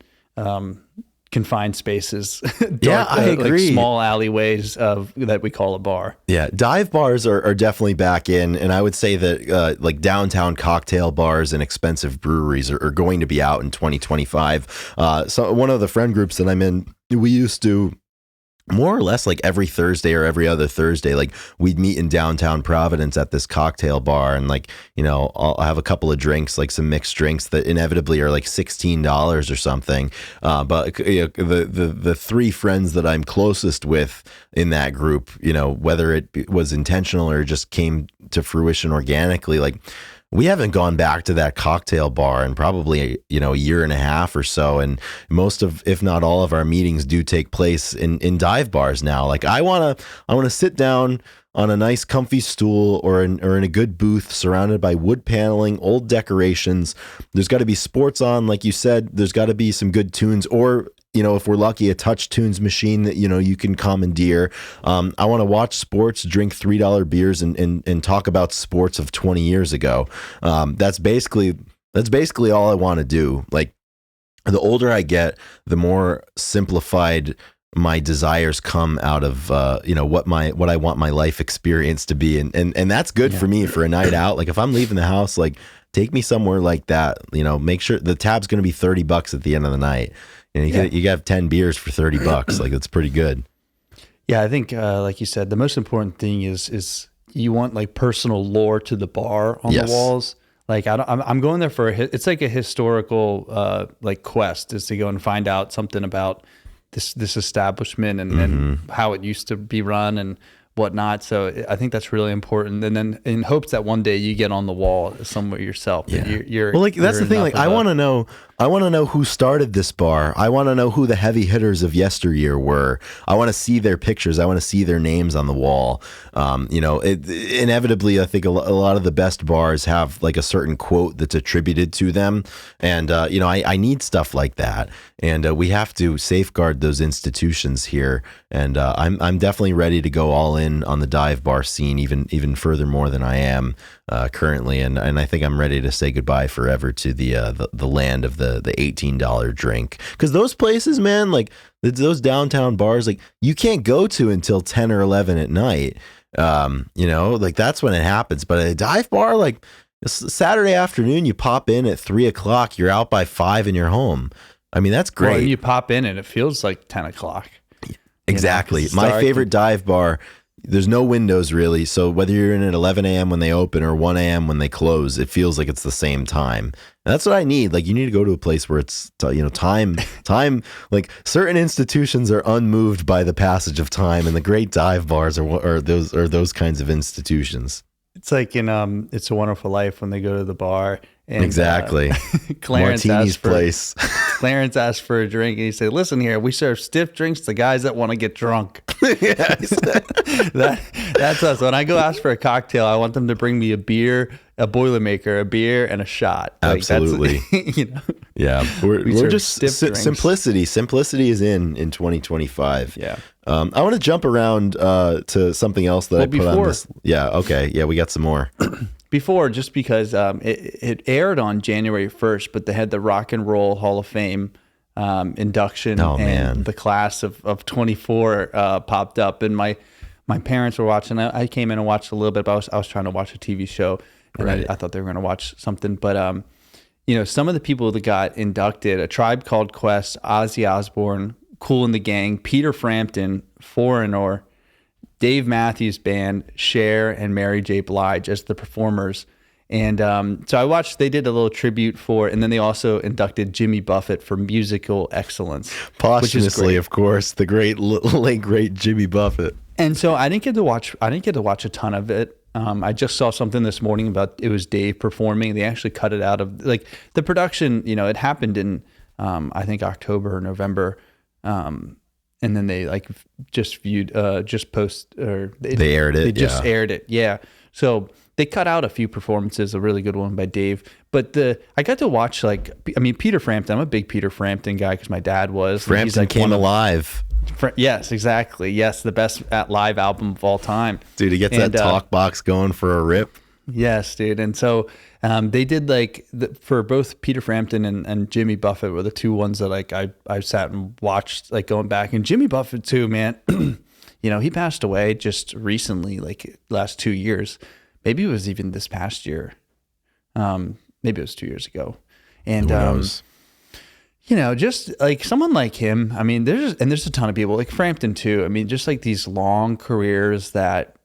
confined spaces. Dark, I agree. Like small alleyways that we call a bar. Yeah, dive bars are definitely back in, and I would say that like downtown cocktail bars and expensive breweries are going to be out in 2025. So one of the friend groups that I'm in, we used to more or less like every Thursday or every other Thursday, like we'd meet in downtown Providence at this cocktail bar, and like, you know, I'll have a couple of drinks, like some mixed drinks that inevitably are like $16 or something. But you know, the three friends that I'm closest with in that group, you know, whether it was intentional or just came to fruition organically, like we haven't gone back to that cocktail bar in probably, you know, a year and a half or so. And most of, if not all of our meetings do take place in dive bars now. Like I want to sit down on a nice comfy stool or in a good booth surrounded by wood paneling, old decorations. There's got to be sports on, like you said. There's got to be some good tunes, or, you know, if we're lucky, a touch tunes machine that, you know, you can commandeer. I want to watch sports, drink $3 beers and talk about sports of 20 years ago. That's basically all I want to do. Like the older I get, the more simplified my desires come out of, you know, what I want my life experience to be. And that's good for me for a night out. Like if I'm leaving the house, like take me somewhere like that, you know, make sure the tab's going to be $30 at the end of the night. And you have 10 beers for $30. Like that's pretty good. Yeah, I think like you said, the most important thing is you want like personal lore to the bar on Yes. the walls. Like I'm going there for it's like a historical like quest is to go and find out something about this establishment and how it used to be run and whatnot. So I think that's really important. And then in hopes that one day you get on the wall somewhere yourself. Yeah. You're Well, like that's the thing. Like I want to know. I want to know who started this bar. I want to know who the heavy hitters of yesteryear were. I want to see their pictures. I want to see their names on the wall. Inevitably, I think a lot of the best bars have like a certain quote that's attributed to them, and I need stuff like that. And we have to safeguard those institutions here. And I'm definitely ready to go all in on the dive bar scene, even further more than I am currently. And I think I'm ready to say goodbye forever to the land of the $18 drink, because those places, man, like those downtown bars, like you can't go to until 10 or 11 at night. Like that's when it happens. But at a dive bar, like Saturday afternoon, you pop in at 3:00, you're out by 5 and you're home. I mean, that's great. Well, you pop in and it feels like 10 o'clock. Exactly. My favorite dive bar, there's no windows really. So whether you're in at 11 a.m. when they open or 1 a.m. when they close, it feels like it's the same time. And that's what I need. Like you need to go to a place where it's, time, like certain institutions are unmoved by the passage of time, and the great dive bars are those kinds of institutions. It's like in It's a Wonderful Life when they go to the bar. And, exactly. Clarence Martini's place. Clarence asked for a drink, and he said, "Listen here, we serve stiff drinks to guys that want to get drunk." Yes. That's us. When I go ask for a cocktail, I want them to bring me a beer, a Boilermaker, a beer, and a shot. Like, absolutely. Yeah, we're just simplicity. Simplicity is in 2025. Yeah. I want to jump around to something else that I put on this. Yeah. Okay. Yeah, we got some more. Before, just because it aired on January 1st, but they had the Rock and Roll Hall of Fame induction, and the class of 24 popped up, and my parents were watching. I came in and watched a little bit, but I was trying to watch a TV show, and right. I thought they were going to watch something. But some of the people that got inducted: A Tribe Called Quest, Ozzy Osbourne, Kool and the Gang, Peter Frampton, Foreigner, Dave Matthews Band, Cher, and Mary J. Blige as the performers. And so I watched, they did a little tribute and then they also inducted Jimmy Buffett for musical excellence. Posthumously, of course, the late great Jimmy Buffett. And so I didn't get to watch a ton of it. I just saw something this morning about it was Dave performing. They actually cut it out of like the production, it happened in I think October or November. And then they like just viewed, they aired it. They just aired it. Yeah. So they cut out a few performances, a really good one by Dave. But I got to watch Peter Frampton. I'm a big Peter Frampton guy because my dad was. Frampton Came Alive. Yes, exactly. Yes, the best live album of all time. Dude, he gets that talk box going for a rip. Yes, dude. And so they did for both Peter Frampton and Jimmy Buffett were the two ones that I sat and watched going back. And Jimmy Buffett too, man. He passed away just recently, like last 2 years. Maybe it was even this past year. Maybe it was 2 years ago. And who knows? Just like someone like him. I mean, there's a ton of people like Frampton too. I mean, just like these long careers that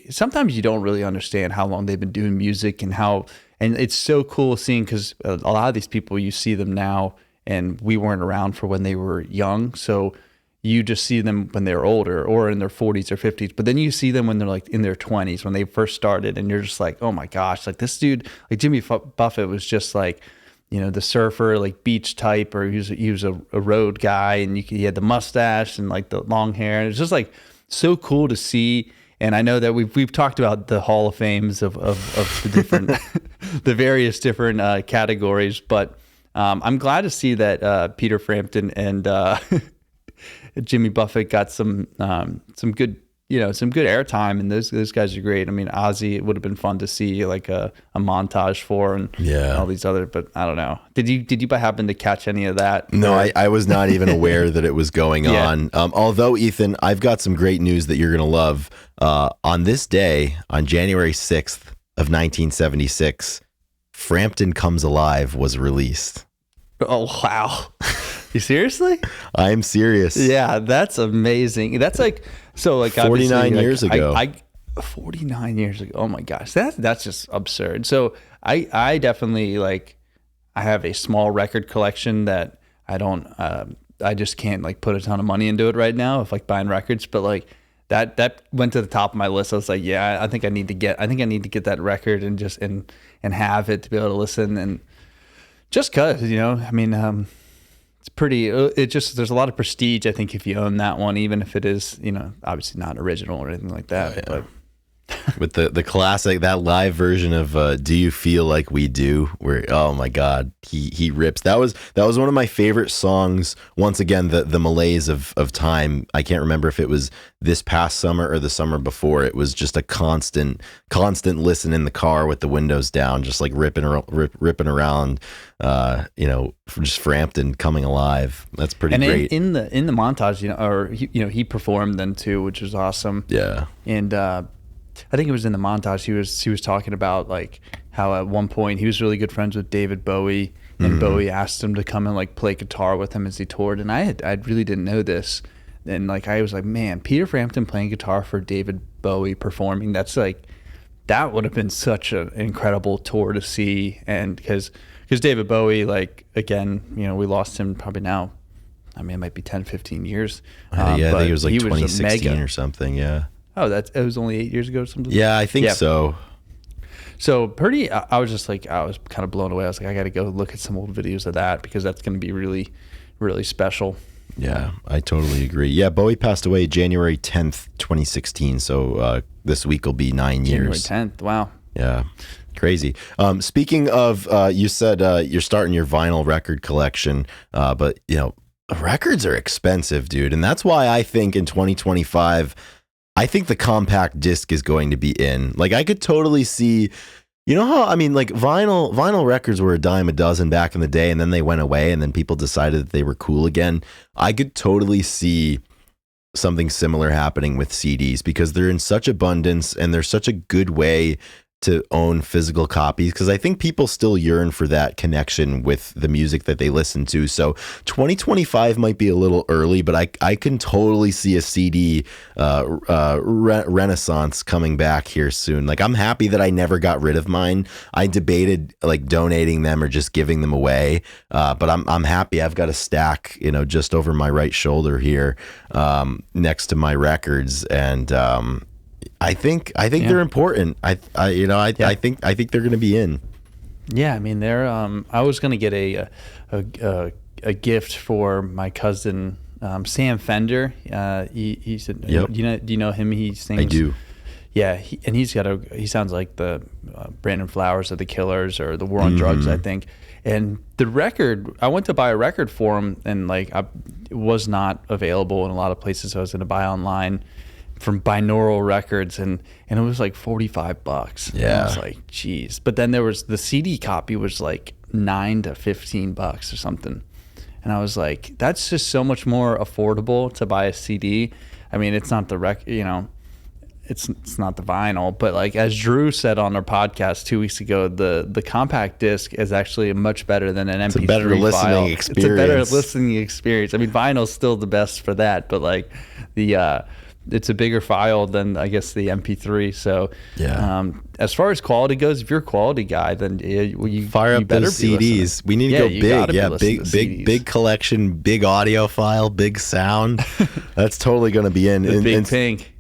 sometimes you don't really understand how long they've been doing music and it's so cool seeing, because a lot of these people, you see them now and we weren't around for when they were young. So you just see them when they're older or in their 40s or 50s, but then you see them when they're like in their 20s, when they first started, and you're just like, oh my gosh, like this dude, like Jimmy Buffett was just like, the surfer, like beach type, or he was a road guy, and he had the mustache and like the long hair. And it's just like so cool to see. And I know that we've talked about the Hall of Fames of the different, the various different categories, but I'm glad to see that Peter Frampton and Jimmy Buffett got some good airtime, and those guys are great. I mean, Ozzy, it would have been fun to see like a montage for, and all these other, but I don't know. Did you by happen to catch any of that? No, I was not even aware that it was going on. Although, Ethan, I've got some great news that you're going to love. On this day, on January 6th of 1976, Frampton Comes Alive was released. Oh, wow. You seriously? I'm serious. Yeah, that's amazing. That's 49 years ago. 49 years ago. Oh my gosh, that's just absurd. So I definitely like, I have a small record collection that I don't I just can't like put a ton of money into it right now of like buying records, but like that went to the top of my list. I was like, yeah, I think I need to get that record and just and have it to be able to listen, and just cuz, I mean, it's pretty, there's a lot of prestige, I think, if you own that one, even if it is, obviously not original or anything like that. Yeah. But with the classic, that live version of Do You Feel Like We Do, where, oh my God, he rips. That was one of my favorite songs. Once again, the malaise of time. I can't remember if it was this past summer or the summer before. It was just a constant listen in the car with the windows down, just like ripping around, just Frampton coming alive. That's pretty great. In the montage, he performed then too, which was awesome. Yeah. And I think it was in the montage, he was talking about like how at one point he was really good friends with David Bowie, and Bowie asked him to come and like play guitar with him as he toured. And I really didn't know this. And like, I was like, man, Peter Frampton playing guitar for David Bowie performing, that would have been such an incredible tour to see. And because David Bowie, like, again, we lost him probably now, I mean, it might be 10, 15 years. I think it was like 2016 or something. Yeah. Oh, it was only 8 years ago or something? Yeah, I think so. So I was just like, I was kind of blown away. I was like, I got to go look at some old videos of that, because that's going to be really, really special. Yeah, I totally agree. Yeah, Bowie passed away January 10th, 2016. So this week will be 9 years. January 10th, wow. Yeah, crazy. Speaking of, you said you're starting your vinyl record collection, but, records are expensive, dude. And that's why I think in 2025... I think the compact disc is going to be in. Like, I could totally see, like vinyl records were a dime a dozen back in the day, and then they went away, and then people decided that they were cool again. I could totally see something similar happening with CDs, because they're in such abundance and they're such a good way to own physical copies, because I think people still yearn for that connection with the music that they listen to. So 2025 might be a little early, but I can totally see a CD renaissance coming back here soon. Like, I'm happy that I never got rid of mine. I debated like donating them or just giving them away, but I'm happy. I've got a stack, just over my right shoulder here, next to my records, and I think they're important. I think they're going to be in. Yeah, I mean, they're. I was going to get a gift for my cousin Sam Fender. He said, Yep. Do you know him? He sings. I do. Yeah, he sounds like the Brandon Flowers of the Killers or the War on Drugs, I think. And the record, I went to buy a record for him, and like it was not available in a lot of places. So I was going to buy online from binaural records, and it was like $45. Yeah. And I was like, geez. But then there was the CD copy was like $9 to $15 or something. And I was like, that's just so much more affordable to buy a CD. I mean, it's not the it's not the vinyl, but like as Drew said on our podcast 2 weeks ago, the compact disc is actually much better than an MP3 It's a better listening experience. It's a better listening experience. I mean, vinyl's still the best for that, but like it's a bigger file than, I guess, the MP3. So, yeah. As far as quality goes, if you're a quality guy, then you fire up those CDs. We need to go big. Yeah, big collection, big audio file, big sound. That's totally going to be in. Big Pink.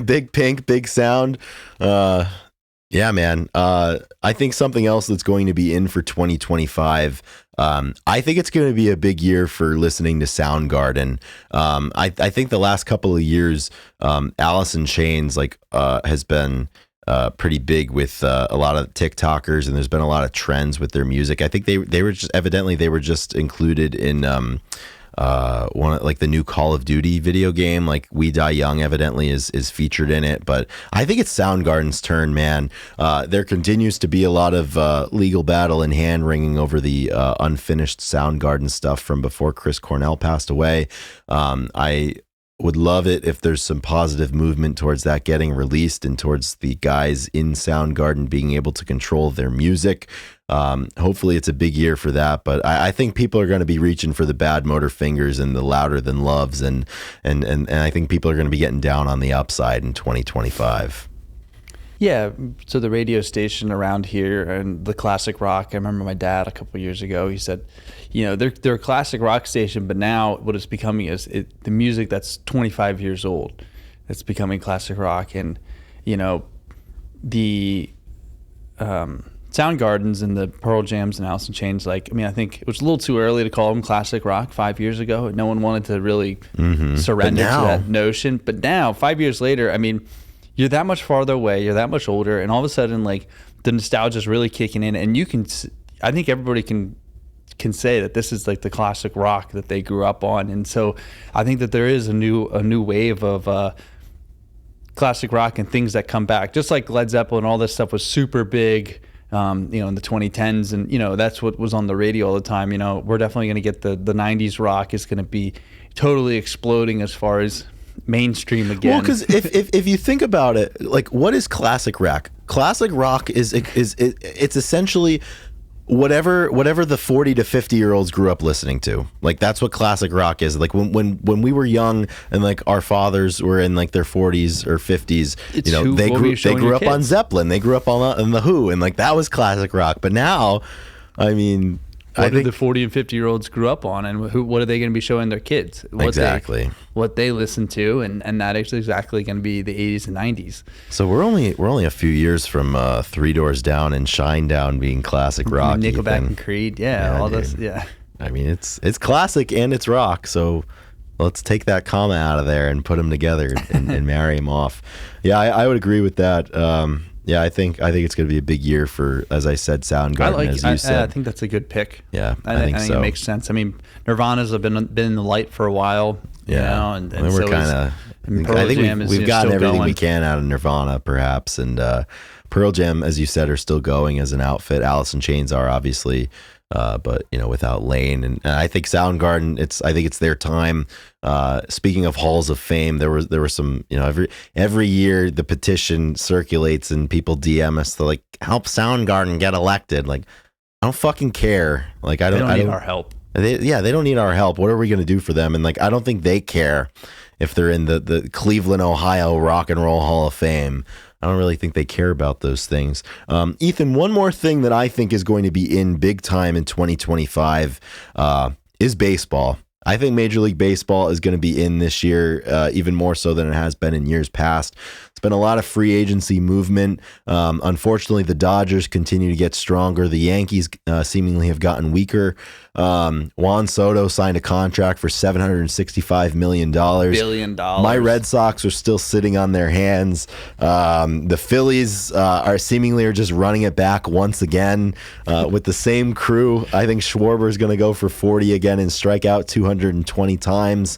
Big Pink, big sound. Yeah, man. I think something else that's going to be in for 2025. I think it's going to be a big year for listening to Soundgarden. I think the last couple of years, Alice in Chains has been pretty big with a lot of TikTokers, and there's been a lot of trends with their music. I think they were just included in one, like the new Call of Duty video game, like We Die Young evidently is featured in it. But I think it's Soundgarden's turn, man. There continues to be a lot of legal battle and hand wringing over the unfinished Soundgarden stuff from before Chris Cornell passed away. I would love it if there's some positive movement towards that getting released, and towards the guys in Soundgarden being able to control their music. Hopefully it's a big year for that, but I think people are going to be reaching for the Bad Motor Fingers and the Louder Than Loves, and I think people are going to be getting down on the upside in 2025. Yeah, so the radio station around here and the classic rock. I remember my dad a couple of years ago. He said, they're a classic rock station, but now what it's becoming is the music that's 25 years old. It's becoming classic rock, and the Soundgardens and the Pearl Jams and Alice in Chains. I think it was a little too early to call them classic rock 5 years ago. No one wanted to really surrender to that notion. But now, 5 years later, you're that much farther away, you're that much older, and all of a sudden, the nostalgia is really kicking in, and I think everybody can say that this is like the classic rock that they grew up on, and so I think that there is a new wave of classic rock and things that come back, just like Led Zeppelin. All this stuff was super big, in the 2010s, and that's what was on the radio all the time. We're definitely going to get the 90s rock is going to be totally exploding as far as mainstream again. Well, because if you think about it, what is classic rock? Classic rock is it's essentially whatever the 40 to 50 year olds grew up listening to. That's what classic rock is. When we were young and our fathers were in their 40s or 50s, they grew up on Zeppelin, they grew up on the Who, and that was classic rock. But now, what did the 40 and 50 year olds grew up on, and what are they going to be showing their kids? What they listen to, and that is exactly going to be the 80s and 90s. So we're only a few years from Three Doors Down and Shinedown being classic rock. Nickelback and Creed, all this, yeah. It's classic and it's rock. So let's take that comma out of there and put them together and marry them off. Yeah, I would agree with that. Yeah, I think it's going to be a big year for, as I said, Soundgarden, as you said. I think that's a good pick. Yeah, I think so. It makes sense. Nirvana's have been in the light for a while. And we're kind of. I think we've gotten everything we can out of Nirvana, perhaps, and Pearl Jam, as you said, are still going as an outfit. Alice in Chains are obviously. But without Lane, and I think Soundgarden, I think it's their time. Speaking of halls of fame, there were some, every year the petition circulates and people DM us to help Soundgarden get elected. I don't fucking care. I don't need our help. They don't need our help. What are we going to do for them? And I don't think they care if they're in the Cleveland, Ohio Rock and Roll Hall of Fame. I don't really think they care about those things. Ethan, one more thing that I think is going to be in big time in 2025 is baseball. I think Major League Baseball is going to be in this year, even more so than it has been in years past. It's been a lot of free agency movement. Unfortunately, the Dodgers continue to get stronger. The Yankees seemingly have gotten weaker. Juan Soto signed a contract for $765 million. $billion. My Red Sox are still sitting on their hands. The Phillies are just running it back once again with the same crew. I think Schwarber is going to go for 40 again and strike out 220 times.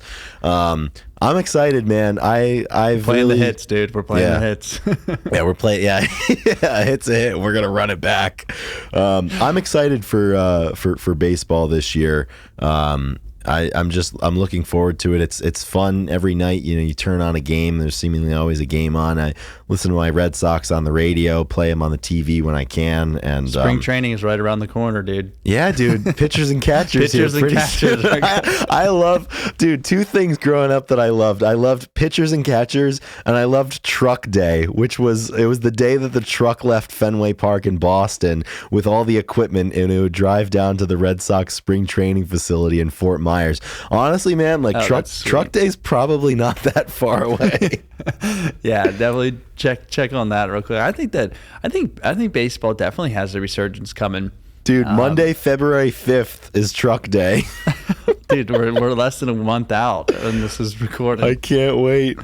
I'm excited, man. I've playing the hits, dude. We're playing the hits. Yeah, we're playing. Yeah, hit's a hit. We're gonna run it back. I'm excited for baseball this year. I'm looking forward to it. It's fun every night. You turn on a game. There's seemingly always a game on. I listen to my Red Sox on the radio, play them on the TV when I can. And spring training is right around the corner, dude. Yeah, dude. Pitchers and catchers. I love, dude. Two things growing up that I loved. I loved pitchers and catchers, and I loved Truck Day, which was the day that the truck left Fenway Park in Boston with all the equipment, and it would drive down to the Red Sox spring training facility in Fort Myers. Honestly, man, Truck Day's probably not that far away. Yeah, definitely check on that real quick. I think baseball definitely has a resurgence coming. Dude, Monday, February 5th is Truck Day. Dude, we're less than a month out and this is recorded. I can't wait.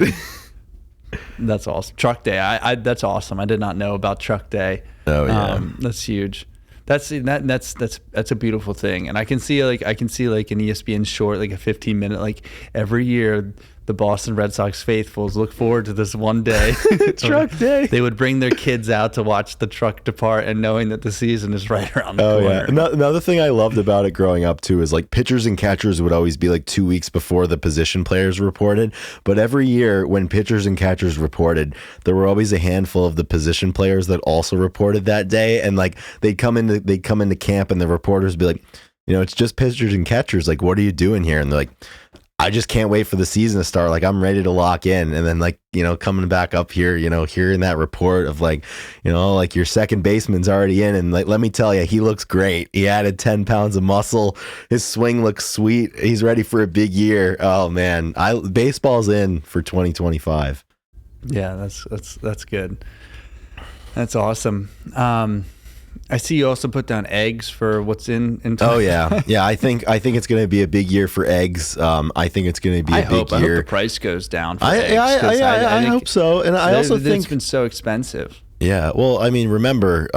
That's awesome. Truck Day. That's awesome. I did not know about Truck Day. Oh yeah. That's huge. That's a beautiful thing, and I can see an ESPN short, like a 15-minute, every year the Boston Red Sox faithfuls look forward to this one day. Truck Day. They would bring their kids out to watch the truck depart, and knowing that the season is right around the corner. Yeah. Another thing I loved about it growing up too is pitchers and catchers would always be 2 weeks before the position players reported. But every year when pitchers and catchers reported, there were always a handful of the position players that also reported that day, and they'd come into camp, and the reporters would be like, it's just pitchers and catchers. What are you doing here? And they're like, I just can't wait for the season to start. Like I'm ready to lock in. And then like, coming back up here, hearing that report of like, like your second baseman's already in. And like, let me tell you, he looks great. He added 10 pounds of muscle. His swing looks sweet. He's ready for a big year. Oh man, baseball's in for 2025. Yeah, that's good. That's awesome. I see you also put down eggs for what's in. Oh yeah, yeah. I think it's going to be a big year for eggs. I think it's going to be a big year. I hope the price goes down for eggs. I hope so, and I also think it's been so expensive. Yeah, well, I mean, remember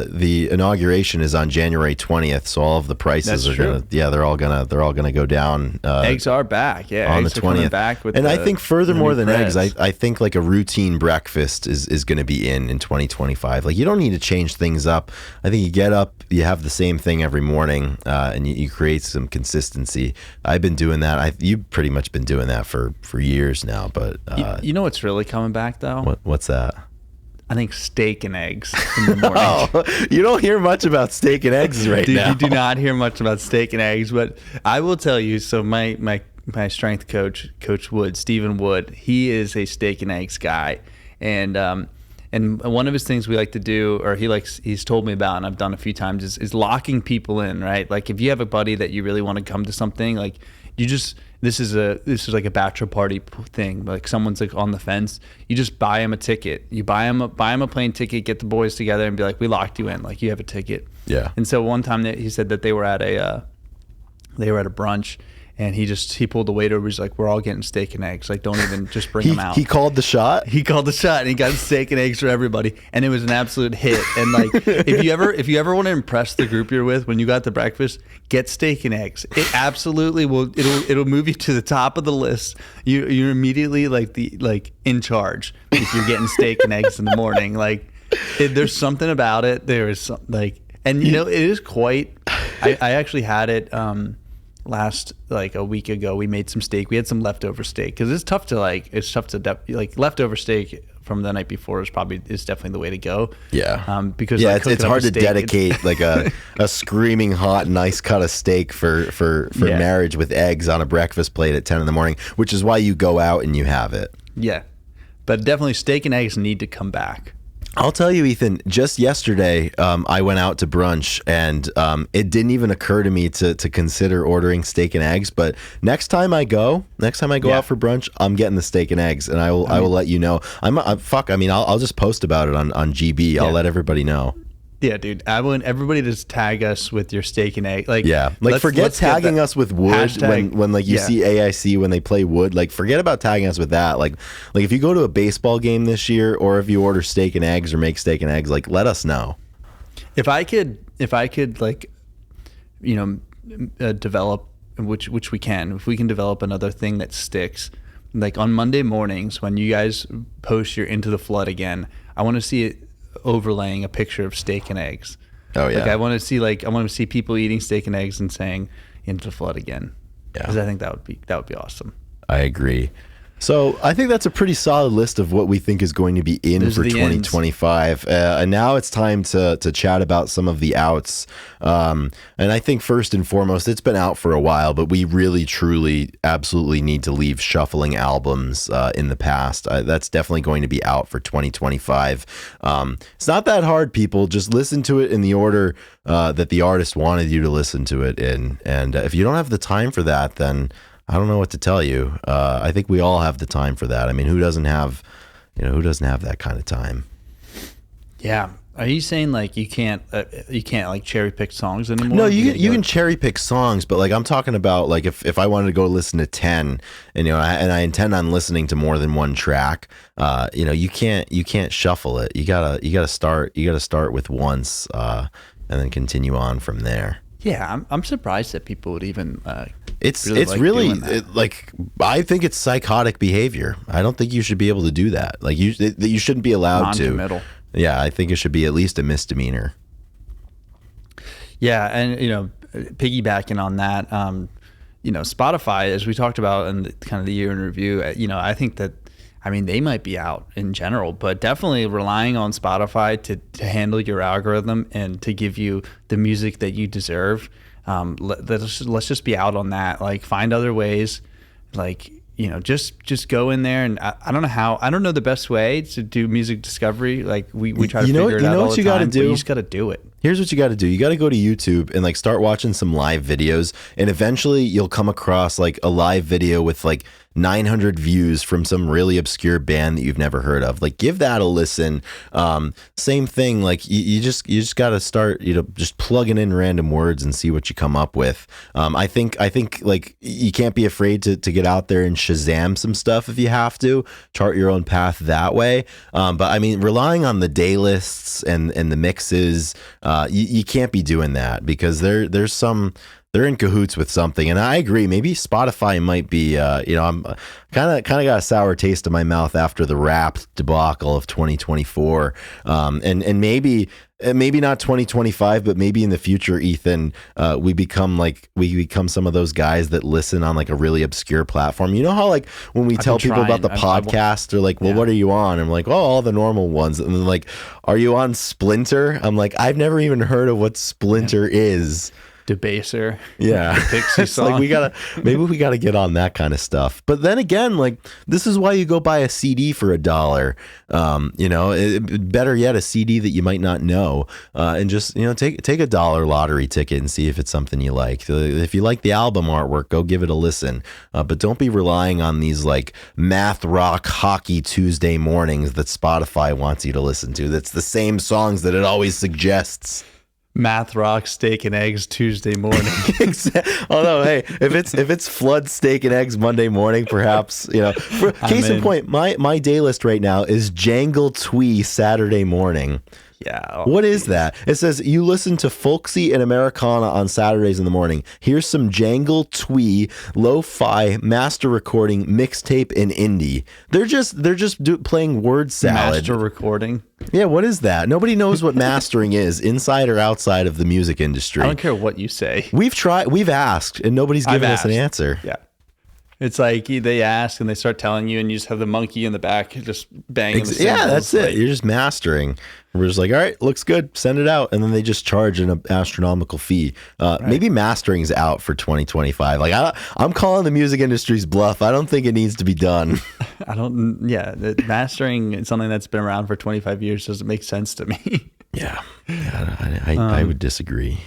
the inauguration is on January 20th, so all of the prices they're all gonna go down. Eggs are back, yeah, on the 20th. Back with I think furthermore than eggs, I think like a routine breakfast is going to be in 2025. Like you don't need to change things up. I think you get up, you have the same thing every morning, and you create some consistency. I've been doing that. You've pretty much been doing that for years now. But you know what's really coming back though? What's that? I think steak and eggs in the morning. Oh, you don't hear much about steak and eggs now. You do not hear much about steak and eggs, but I will tell you. So my strength coach, Coach Wood, Stephen Wood, he is a steak and eggs guy, and one of his things we like to do, or he's told me about, and I've done a few times, is locking people in. Right, like if you have a buddy that you really want to come to something, like you just. This is like a bachelor party thing. Like someone's like on the fence, you just buy them a ticket. You buy them a plane ticket, get the boys together, and be like, "We locked you in. Like you have a ticket." Yeah. And so one time he said that they were at a brunch, and he pulled the waiter over. He's like, "We're all getting steak and eggs. Like don't even just bring them out." He called the shot. He called the shot, and he got steak and eggs for everybody, and it was an absolute hit. And like, if you ever want to impress the group you're with when you got to breakfast, get steak and eggs. It absolutely will. It'll move you to the top of the list. You're immediately like in charge if you're getting steak and eggs in the morning. Like, there's something about it. There is and it is quite. I actually had it. Last like a week ago, we made some steak. We had some leftover steak because it's tough to leftover steak from the night before is definitely the way to go. Yeah. Because it's hard to dedicate like a screaming hot nice cut of steak for marriage with eggs on a breakfast plate at 10 in the morning, which is why you go out and you have it. Yeah, but definitely steak and eggs need to come back. I'll tell you, Ethan, just yesterday, I went out to brunch and it didn't even occur to me to consider ordering steak and eggs. But next time I go out for brunch, I'm getting the steak and eggs, and I will let you know. I'll just post about it on GB. I'll let everybody know. Yeah, dude. I want everybody to just tag us with your steak and egg. Like, yeah, like forget tagging us with Wood hashtag, when like you see AIC when they play Wood. Like, forget about tagging us with that. Like if you go to a baseball game this year, or if you order steak and eggs or make steak and eggs, like let us know. If I could like, develop, which we can, if we can develop another thing that sticks, like on Monday mornings when you guys post your Into the Flood again, I want to see it overlaying a picture of steak and eggs. Oh yeah. I want to see people eating steak and eggs and saying Into the Flood again. Yeah. Because I think that would be awesome. I agree. So I think that's a pretty solid list of what we think is going to be in for 2025. And now it's time to chat about some of the outs. And I think first and foremost, it's been out for a while, but we really, truly, absolutely need to leave shuffling albums in the past. That's definitely going to be out for 2025. It's not that hard, people. Just listen to it in the order that the artist wanted you to listen to it in. And if you don't have the time for that, then I don't know what to tell you. I think we all have the time for that. I mean, who doesn't have that kind of time? Yeah. Are you saying like you can't like cherry pick songs anymore? No, you can cherry pick songs, but like I'm talking about like if I wanted to go listen to 10 and I intend on listening to more than one track, you can't shuffle it. You gotta start with once and then continue on from there. Yeah, I'm surprised that people would even. It's really I think it's psychotic behavior. I don't think you should be able to do that. Like you shouldn't be allowed to. Yeah, I think it should be at least a misdemeanor. Yeah, and piggybacking on that, Spotify, as we talked about in kind of the year in review, I think that. I mean, they might be out in general, but definitely relying on Spotify to handle your algorithm and to give you the music that you deserve. Let's just be out on that. Like, find other ways. like, just go in there, and I don't know the best way to do music discovery. Like we try to figure it out all the time, but you just got to do it. Here's what you got to do. You got to go to YouTube and like start watching some live videos, and eventually you'll come across like a live video with like 900 views from some really obscure band that you've never heard of. Like give that a listen. Same thing. Like you just got to start, just plugging in random words and see what you come up with. I think like you can't be afraid to get out there and Shazam some stuff if you have to, chart your own path that way. But I mean, relying on the day lists and the mixes, you can't be doing that, because they're in cahoots with something. And I agree, maybe Spotify might be, I'm kind of got a sour taste in my mouth after the rap debacle of 2024. And maybe not 2025, but maybe in the future, Ethan, we become some of those guys that listen on like a really obscure platform. You know how like when we tell people about the podcast, they're like, well, what are you on? I'm like, oh, all the normal ones. And then like, are you on Splinter? I'm like, I've never even heard of what Splinter is. Debaser. Yeah. Pixie song. Like maybe we gotta get on that kind of stuff. But then again, like this is why you go buy a CD for $1. Better yet, a CD that you might not know, and just take a $1 lottery ticket and see if it's something you like. If you like the album artwork, go give it a listen. But don't be relying on these like math rock hockey Tuesday mornings that Spotify wants you to listen to. That's the same songs that it always suggests. Math rock, steak and eggs Tuesday morning. Although, hey, if it's flood steak and eggs Monday morning, perhaps case in point, my day list right now is Jangle Twee Saturday morning. Yeah. What is that? It says you listen to folksy and Americana on Saturdays in the morning. Here's some Jangle Twee, lo-fi, master recording, mixtape, and indie. They're just playing word salad. Master recording. Yeah, what is that? Nobody knows what mastering is, inside or outside of the music industry. I don't care what you say. We've asked, and nobody's given us an answer. Yeah. It's like they ask and they start telling you, and you just have the monkey in the back just banging the cymbals. Yeah, that's it. You're just mastering. We're just like, all right, looks good, send it out. And then they just charge an astronomical fee. Right. Maybe mastering's out for 2025. Like I'm calling the music industry's bluff. I don't think it needs to be done. Mastering is something that's been around for 25 years doesn't make sense to me. Yeah, I would disagree.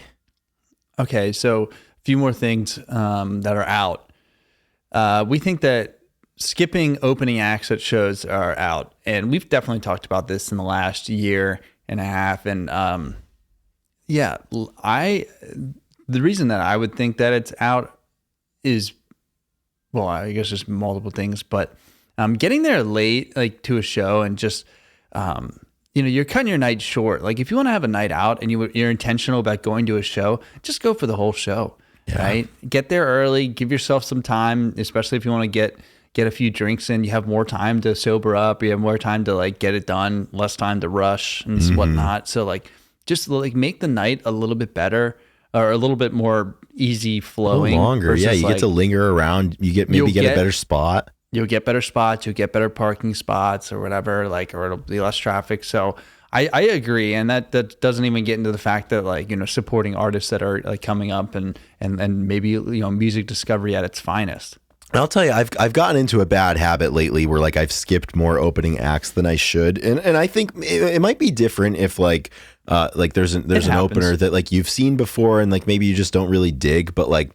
Okay, so a few more things that are out. We think that skipping opening acts at shows are out, and we've definitely talked about this in the last year and a half. And the reason that I would think that it's out is, well, I guess just multiple things, but getting there late, like to a show, and just you're cutting your night short. Like if you want to have a night out and you're intentional about going to a show, just go for the whole show. Yeah. Right? Get there early, give yourself some time, especially if you want to get a few drinks in. You have more time to sober up, you have more time to like get it done, less time to rush and whatnot. So like just like make the night a little bit better, or a little bit more easy flowing. A little longer. Yeah, you get to linger around, you get a better spot. You'll get better spots, you'll get better parking spots or whatever, or it'll be less traffic. So I agree, and that doesn't even get into the fact that like supporting artists that are like coming up and maybe music discovery at its finest. And I'll tell you, I've gotten into a bad habit lately where like I've skipped more opening acts than I should, and I think it might be different if like there's an opener that like you've seen before and like maybe you just don't really dig, but like.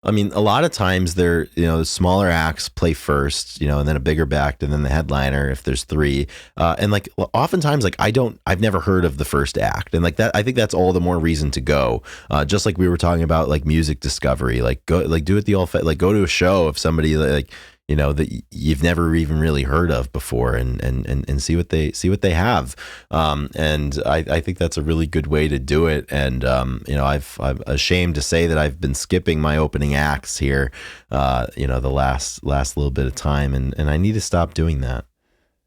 I mean, a lot of times they're, the smaller acts play first, and then a bigger act and then the headliner if there's three. And like oftentimes, like I've never heard of the first act. And like that, I think that's all the more reason to go. Just like we were talking about like music discovery, like go, like do it the old, like go to a show of somebody like, that you've never even really heard of before and see what they have. And I think that's a really good way to do it. And, I'm ashamed to say that I've been skipping my opening acts here, the last little bit of time. And I need to stop doing that.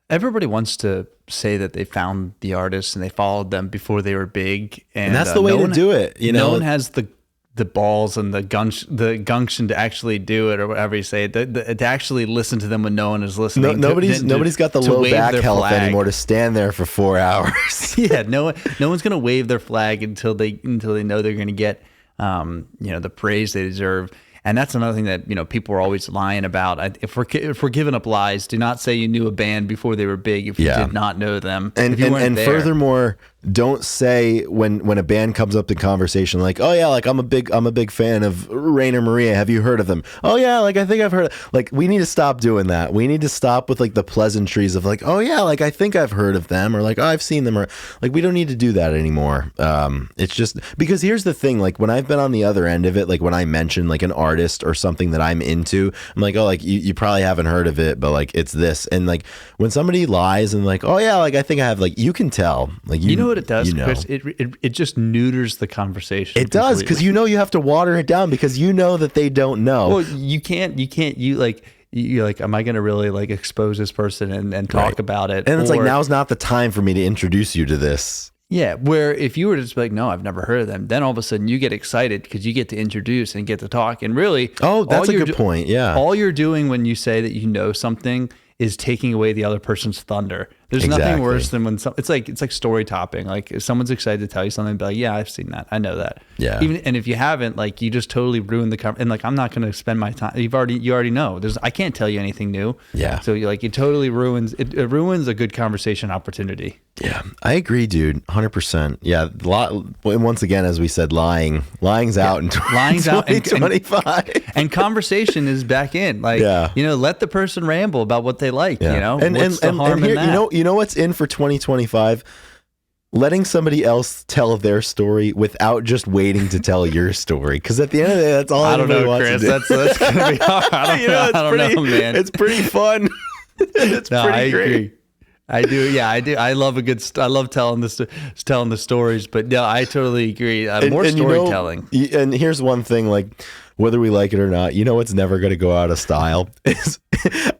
Everybody wants to say that they found the artists and they followed them before they were big. And that's the way to do it. No one has the balls and the gumption to actually do it, or whatever you say, to actually listen to them when no one is listening. Nobody's got the low back health anymore to stand there for 4 hours. Yeah, no one's gonna wave their flag until they know they're gonna get the praise they deserve. And that's another thing that, people are always lying about. If we're giving up lies, do not say you knew a band before they were big if you did not know them. And furthermore, don't say when a band comes up in conversation like, oh yeah, like I'm a big fan of Rainer Maria. Have you heard of them? Oh yeah, like I think I've heard. Like we need to stop doing that. We need to stop with like the pleasantries of like, oh yeah, like I think I've heard of them, or like, oh, I've seen them, or like we don't need to do that anymore. It's just because here's the thing, like when I've been on the other end of it, like when I mention like an artist or something that I'm into, I'm like, oh, like you probably haven't heard of it, but like it's this. And like when somebody lies and like, oh yeah, like I think I have, like you can tell, like you know what it does, Chris? It just neuters the conversation. It does, because you have to water it down because you know that they don't know. Well, you can't you're like, am I going to really like expose this person and talk about it? And it's like, now's not the time for me to introduce you to this. Yeah, where if you were to just be like, no, I've never heard of them, then all of a sudden you get excited because you get to introduce and get to talk. And really, that's a good point. Yeah. All you're doing when you say that you know something is taking away the other person's thunder. There's nothing worse than when it's like story topping. Like if someone's excited to tell you something, be like, yeah, I've seen that. I know that. Yeah. And if you haven't, like you just totally ruined the and like I'm not going to spend my time. You already know. I can't tell you anything new. Yeah. So it totally ruins it ruins a good conversation opportunity. Yeah, I agree, dude. 100%. Yeah, once again, as we said, lying's out in 2025. And conversation is back in. Like, let the person ramble about what they like, And what's the harm in that? You know what's in for 2025? Letting somebody else tell their story without just waiting to tell your story. Because at the end of the day, that's all I don't know, Chris. That's going to be hard. I don't know, man. It's pretty fun. It's pretty great. Agree. I do. Yeah, I do. I love I love telling the stories, but no, I totally agree. More storytelling. And here's one thing, like whether we like it or not, what's never going to go out of style is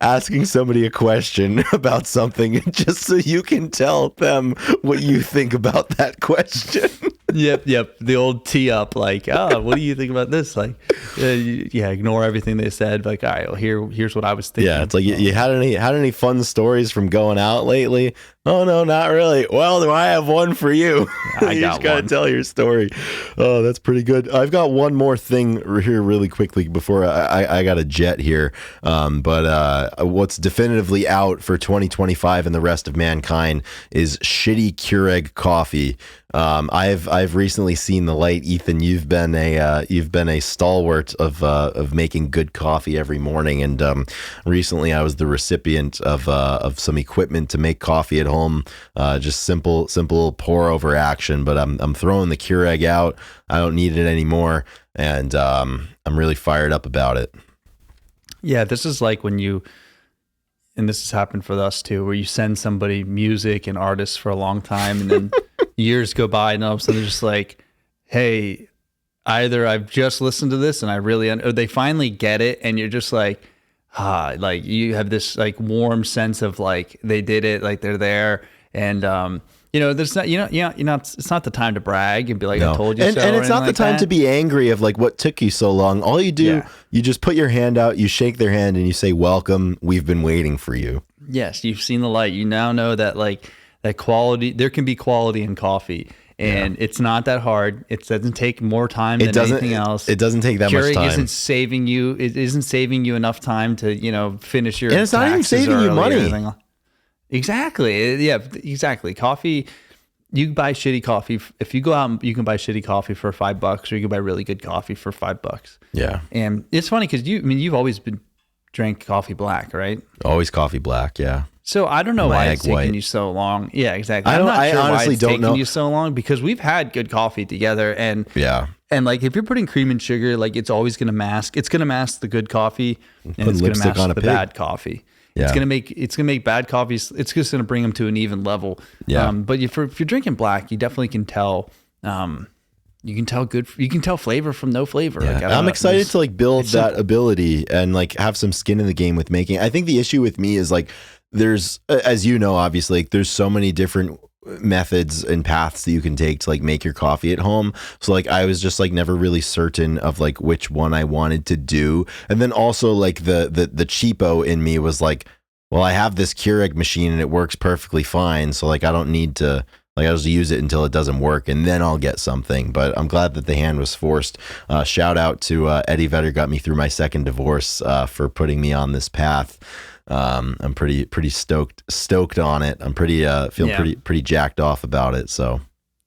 asking somebody a question about something just so you can tell them what you think about that question. Yep. The old tee up, like, what do you think about this? Like, ignore everything they said. Like, all right, well, here's what I was thinking. Yeah, it's like you had any fun stories from going out lately? Oh no, not really. Well, do I have one for you? You just gotta tell your story. Oh, that's pretty good. I've got one more thing here really quickly before I got a jet here. But what's definitively out for 2025 and the rest of mankind is shitty Keurig coffee. I've recently seen the light. Ethan, you've been a stalwart of making good coffee every morning, and recently I was the recipient of some equipment to make coffee at home. Just simple pour over action. But I'm throwing the Keurig out. I don't need it anymore, and I'm really fired up about it. Yeah, this is like when and this has happened for us too, where you send somebody music and artists for a long time, and then years go by, and all of a sudden they're just like, hey, either I've just listened to this and I really, or they finally get it, and you're just like, like you have this like warm sense of like they did it, like they're there, and there's not, it's not the time to brag and be like, I told you so. And it's not the time to be angry of like what took you so long. All you do, you just put your hand out, you shake their hand, and you say, welcome. We've been waiting for you. Yes, you've seen the light. You now know that like that quality. There can be quality in coffee. And it's not that hard. It doesn't take more time than anything else. It doesn't take that much time. Keurig isn't saving you. It isn't saving you enough time to finish your. And it's not even saving you money. Exactly. Yeah. Exactly. Coffee. You buy shitty coffee. If you go out, you can buy shitty coffee for $5, or you can buy really good coffee for $5. Yeah. And it's funny because you've always drank coffee black, right? Always coffee black. Yeah. So I don't know why it's taking you so long. Yeah, exactly. I'm not sure why it's taking you so long, because we've had good coffee together, and like if you're putting cream and sugar, like it's always going to mask. It's going to mask the good coffee, and it's going to mask the bad coffee. Yeah. It's going to make bad coffees. It's just going to bring them to an even level. Yeah. But if you're drinking black, you definitely can tell. You can tell flavor from no flavor. Yeah. Like, I'm excited to like build that ability and like have some skin in the game with making. I think the issue with me is like, there's, as you know, obviously, like, there's so many different methods and paths that you can take to like make your coffee at home. So like I was just like never really certain of like which one I wanted to do. And then also like the cheapo in me was like, well, I have this Keurig machine and it works perfectly fine. So like I don't need to Like, I'll just use it until it doesn't work, and then I'll get something. But I'm glad that the hand was forced. Shout out to Eddie Vedder, got me through my second divorce, for putting me on this path. I'm pretty stoked on it. I'm feeling pretty jacked off about it. So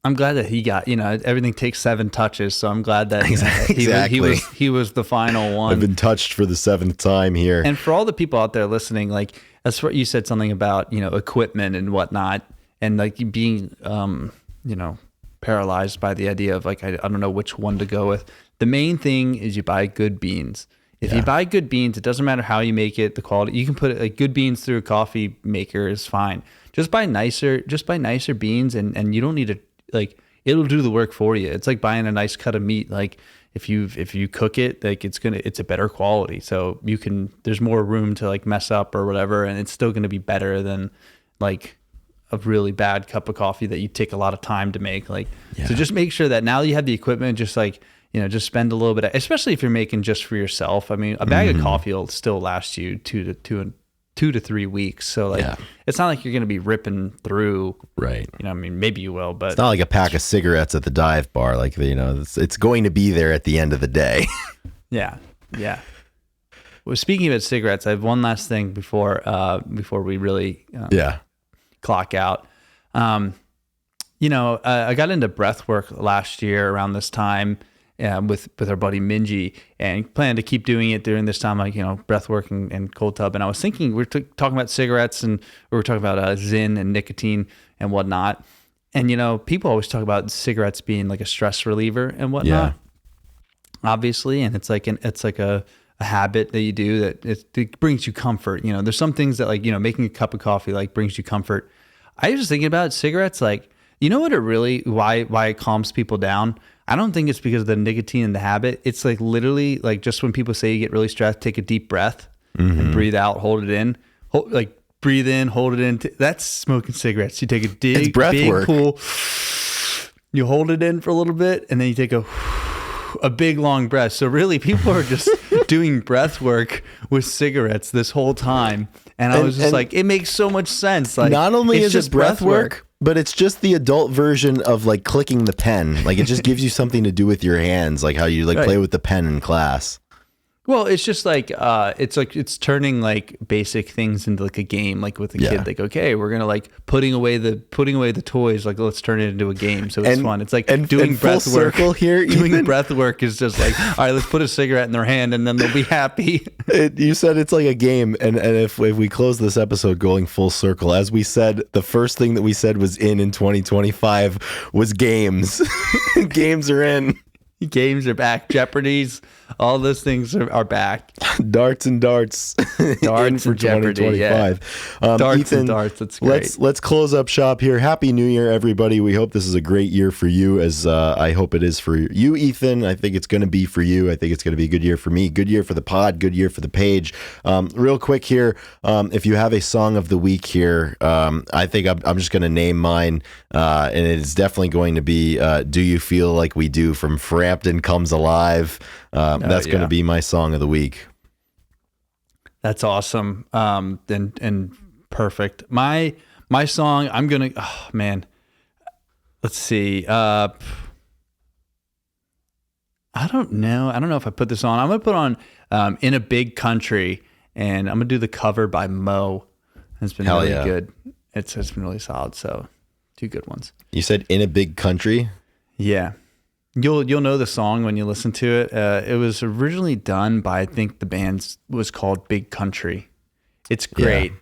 I'm glad that he got, everything takes 7 touches. So I'm glad that Exactly. he was the final one. I've been touched for the 7th time here. And for all the people out there listening, like, that's what you said, something about, equipment and whatnot, and like being, paralyzed by the idea of like, I don't know which one to go with. The main thing is you buy good beans. If you buy good beans, it doesn't matter how you make it, the quality. You can put like good beans through a coffee maker is fine. Just buy nicer beans, and you don't need to, like, it'll do the work for you. It's like buying a nice cut of meat. Like, if you cook it, like, it's a better quality. So there's more room to like mess up or whatever, and it's still gonna be better than like a really bad cup of coffee that you take a lot of time to make. Like, so just make sure that now you have the equipment, just like, just spend a little bit, especially if you're making just for yourself. I mean, a bag of coffee will still last you 2 to 3 weeks. So like, it's not like you're going to be ripping through, right. I mean, maybe you will, but it's not like a pack of cigarettes at the dive bar. Like, it's going to be there at the end of the day. Yeah. Well, speaking of cigarettes, I have one last thing before we really clock out. I got into breath work last year around this time with our buddy Minji, and plan to keep doing it during this time, like, breath work and cold tub. And I was thinking, we're talking about cigarettes, and we were talking about Zyn and nicotine and whatnot. And, people always talk about cigarettes being like a stress reliever and whatnot, obviously. And it's like a habit that you do that it brings you comfort. There's some things that, like, making a cup of coffee, like, brings you comfort. I was just thinking about cigarettes, like, what why it calms people down? I don't think it's because of the nicotine and the habit. It's like literally like just when people say you get really stressed, take a deep breath and breathe out, hold it in. Breathe in, hold it in. That's smoking cigarettes. You take a big pull, you hold it in for a little bit, and then you take a big long breath. So really, people are just doing breath work with cigarettes this whole time. And I was just like, it makes so much sense. Like, not only is just it breath work, but it's just the adult version of like clicking the pen. Like, it just gives you something to do with your hands, like how you like play with the pen in class. Well, it's just like it's turning like basic things into like a game, like with a kid. Like, okay, we're gonna like putting away the toys. Like, let's turn it into a game, so it's fun. It's like doing breath work here. Doing breath work is just like, all right, let's put a cigarette in their hand, and then they'll be happy. You said it's like a game, and if we close this episode going full circle, as we said, the first thing that we said was in 2025 was games. Games are in. Games are back. Jeopardies, all those things are back. Darts and darts in for Jeopardy, 2025. Darts Ethan, and darts. That's great. Let's close up shop here. Happy New Year, everybody. We hope this is a great year for you, as I hope it is for you, Ethan. I think it's going to be for you. I think it's going to be a good year for me. Good year for the pod. Good year for the page. Real quick here, if you have a song of the week here, I think I'm just going to name mine, and it is definitely going to be "Do You Feel Like We Do" from Frampton Comes Alive. That's going to be my song of the week. That's awesome. And perfect. My song, I'm going to, oh man, let's see. I don't know. I don't know if I put this on. I'm going to put on In a Big Country, and I'm going to do the cover by Mo. It's been really good. It's been really solid. So 2 good ones. You said In a Big Country? Yeah. You'll know the song when you listen to it. It was originally done by, I think the band was called Big Country. It's great.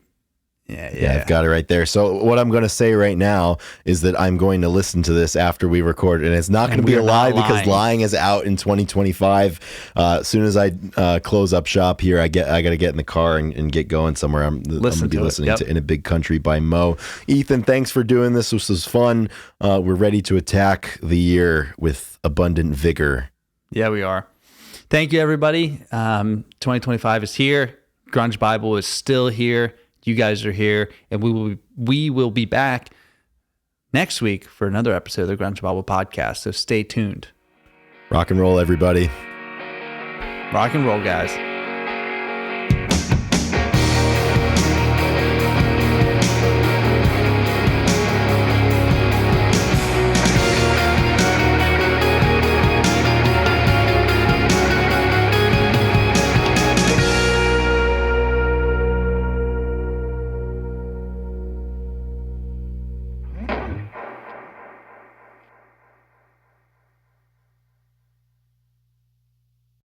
Yeah, I've got it right there. So what I'm going to say right now is that I'm going to listen to this after we record, and it's not going to be a lie because Lying is out in 2025. As soon as I close up shop here, I got to get in the car and get going somewhere. I'm going to be listening to In a Big Country by Mo. Ethan, thanks for doing this. This was fun. We're ready to attack the year with abundant vigor. Yeah, we are. Thank you, everybody. 2025 is here. Grunge Bible is still here. You guys are here, and we will be back next week for another episode of the Grunge Bible podcast. So stay tuned. Rock and roll, everybody. Rock and roll, guys.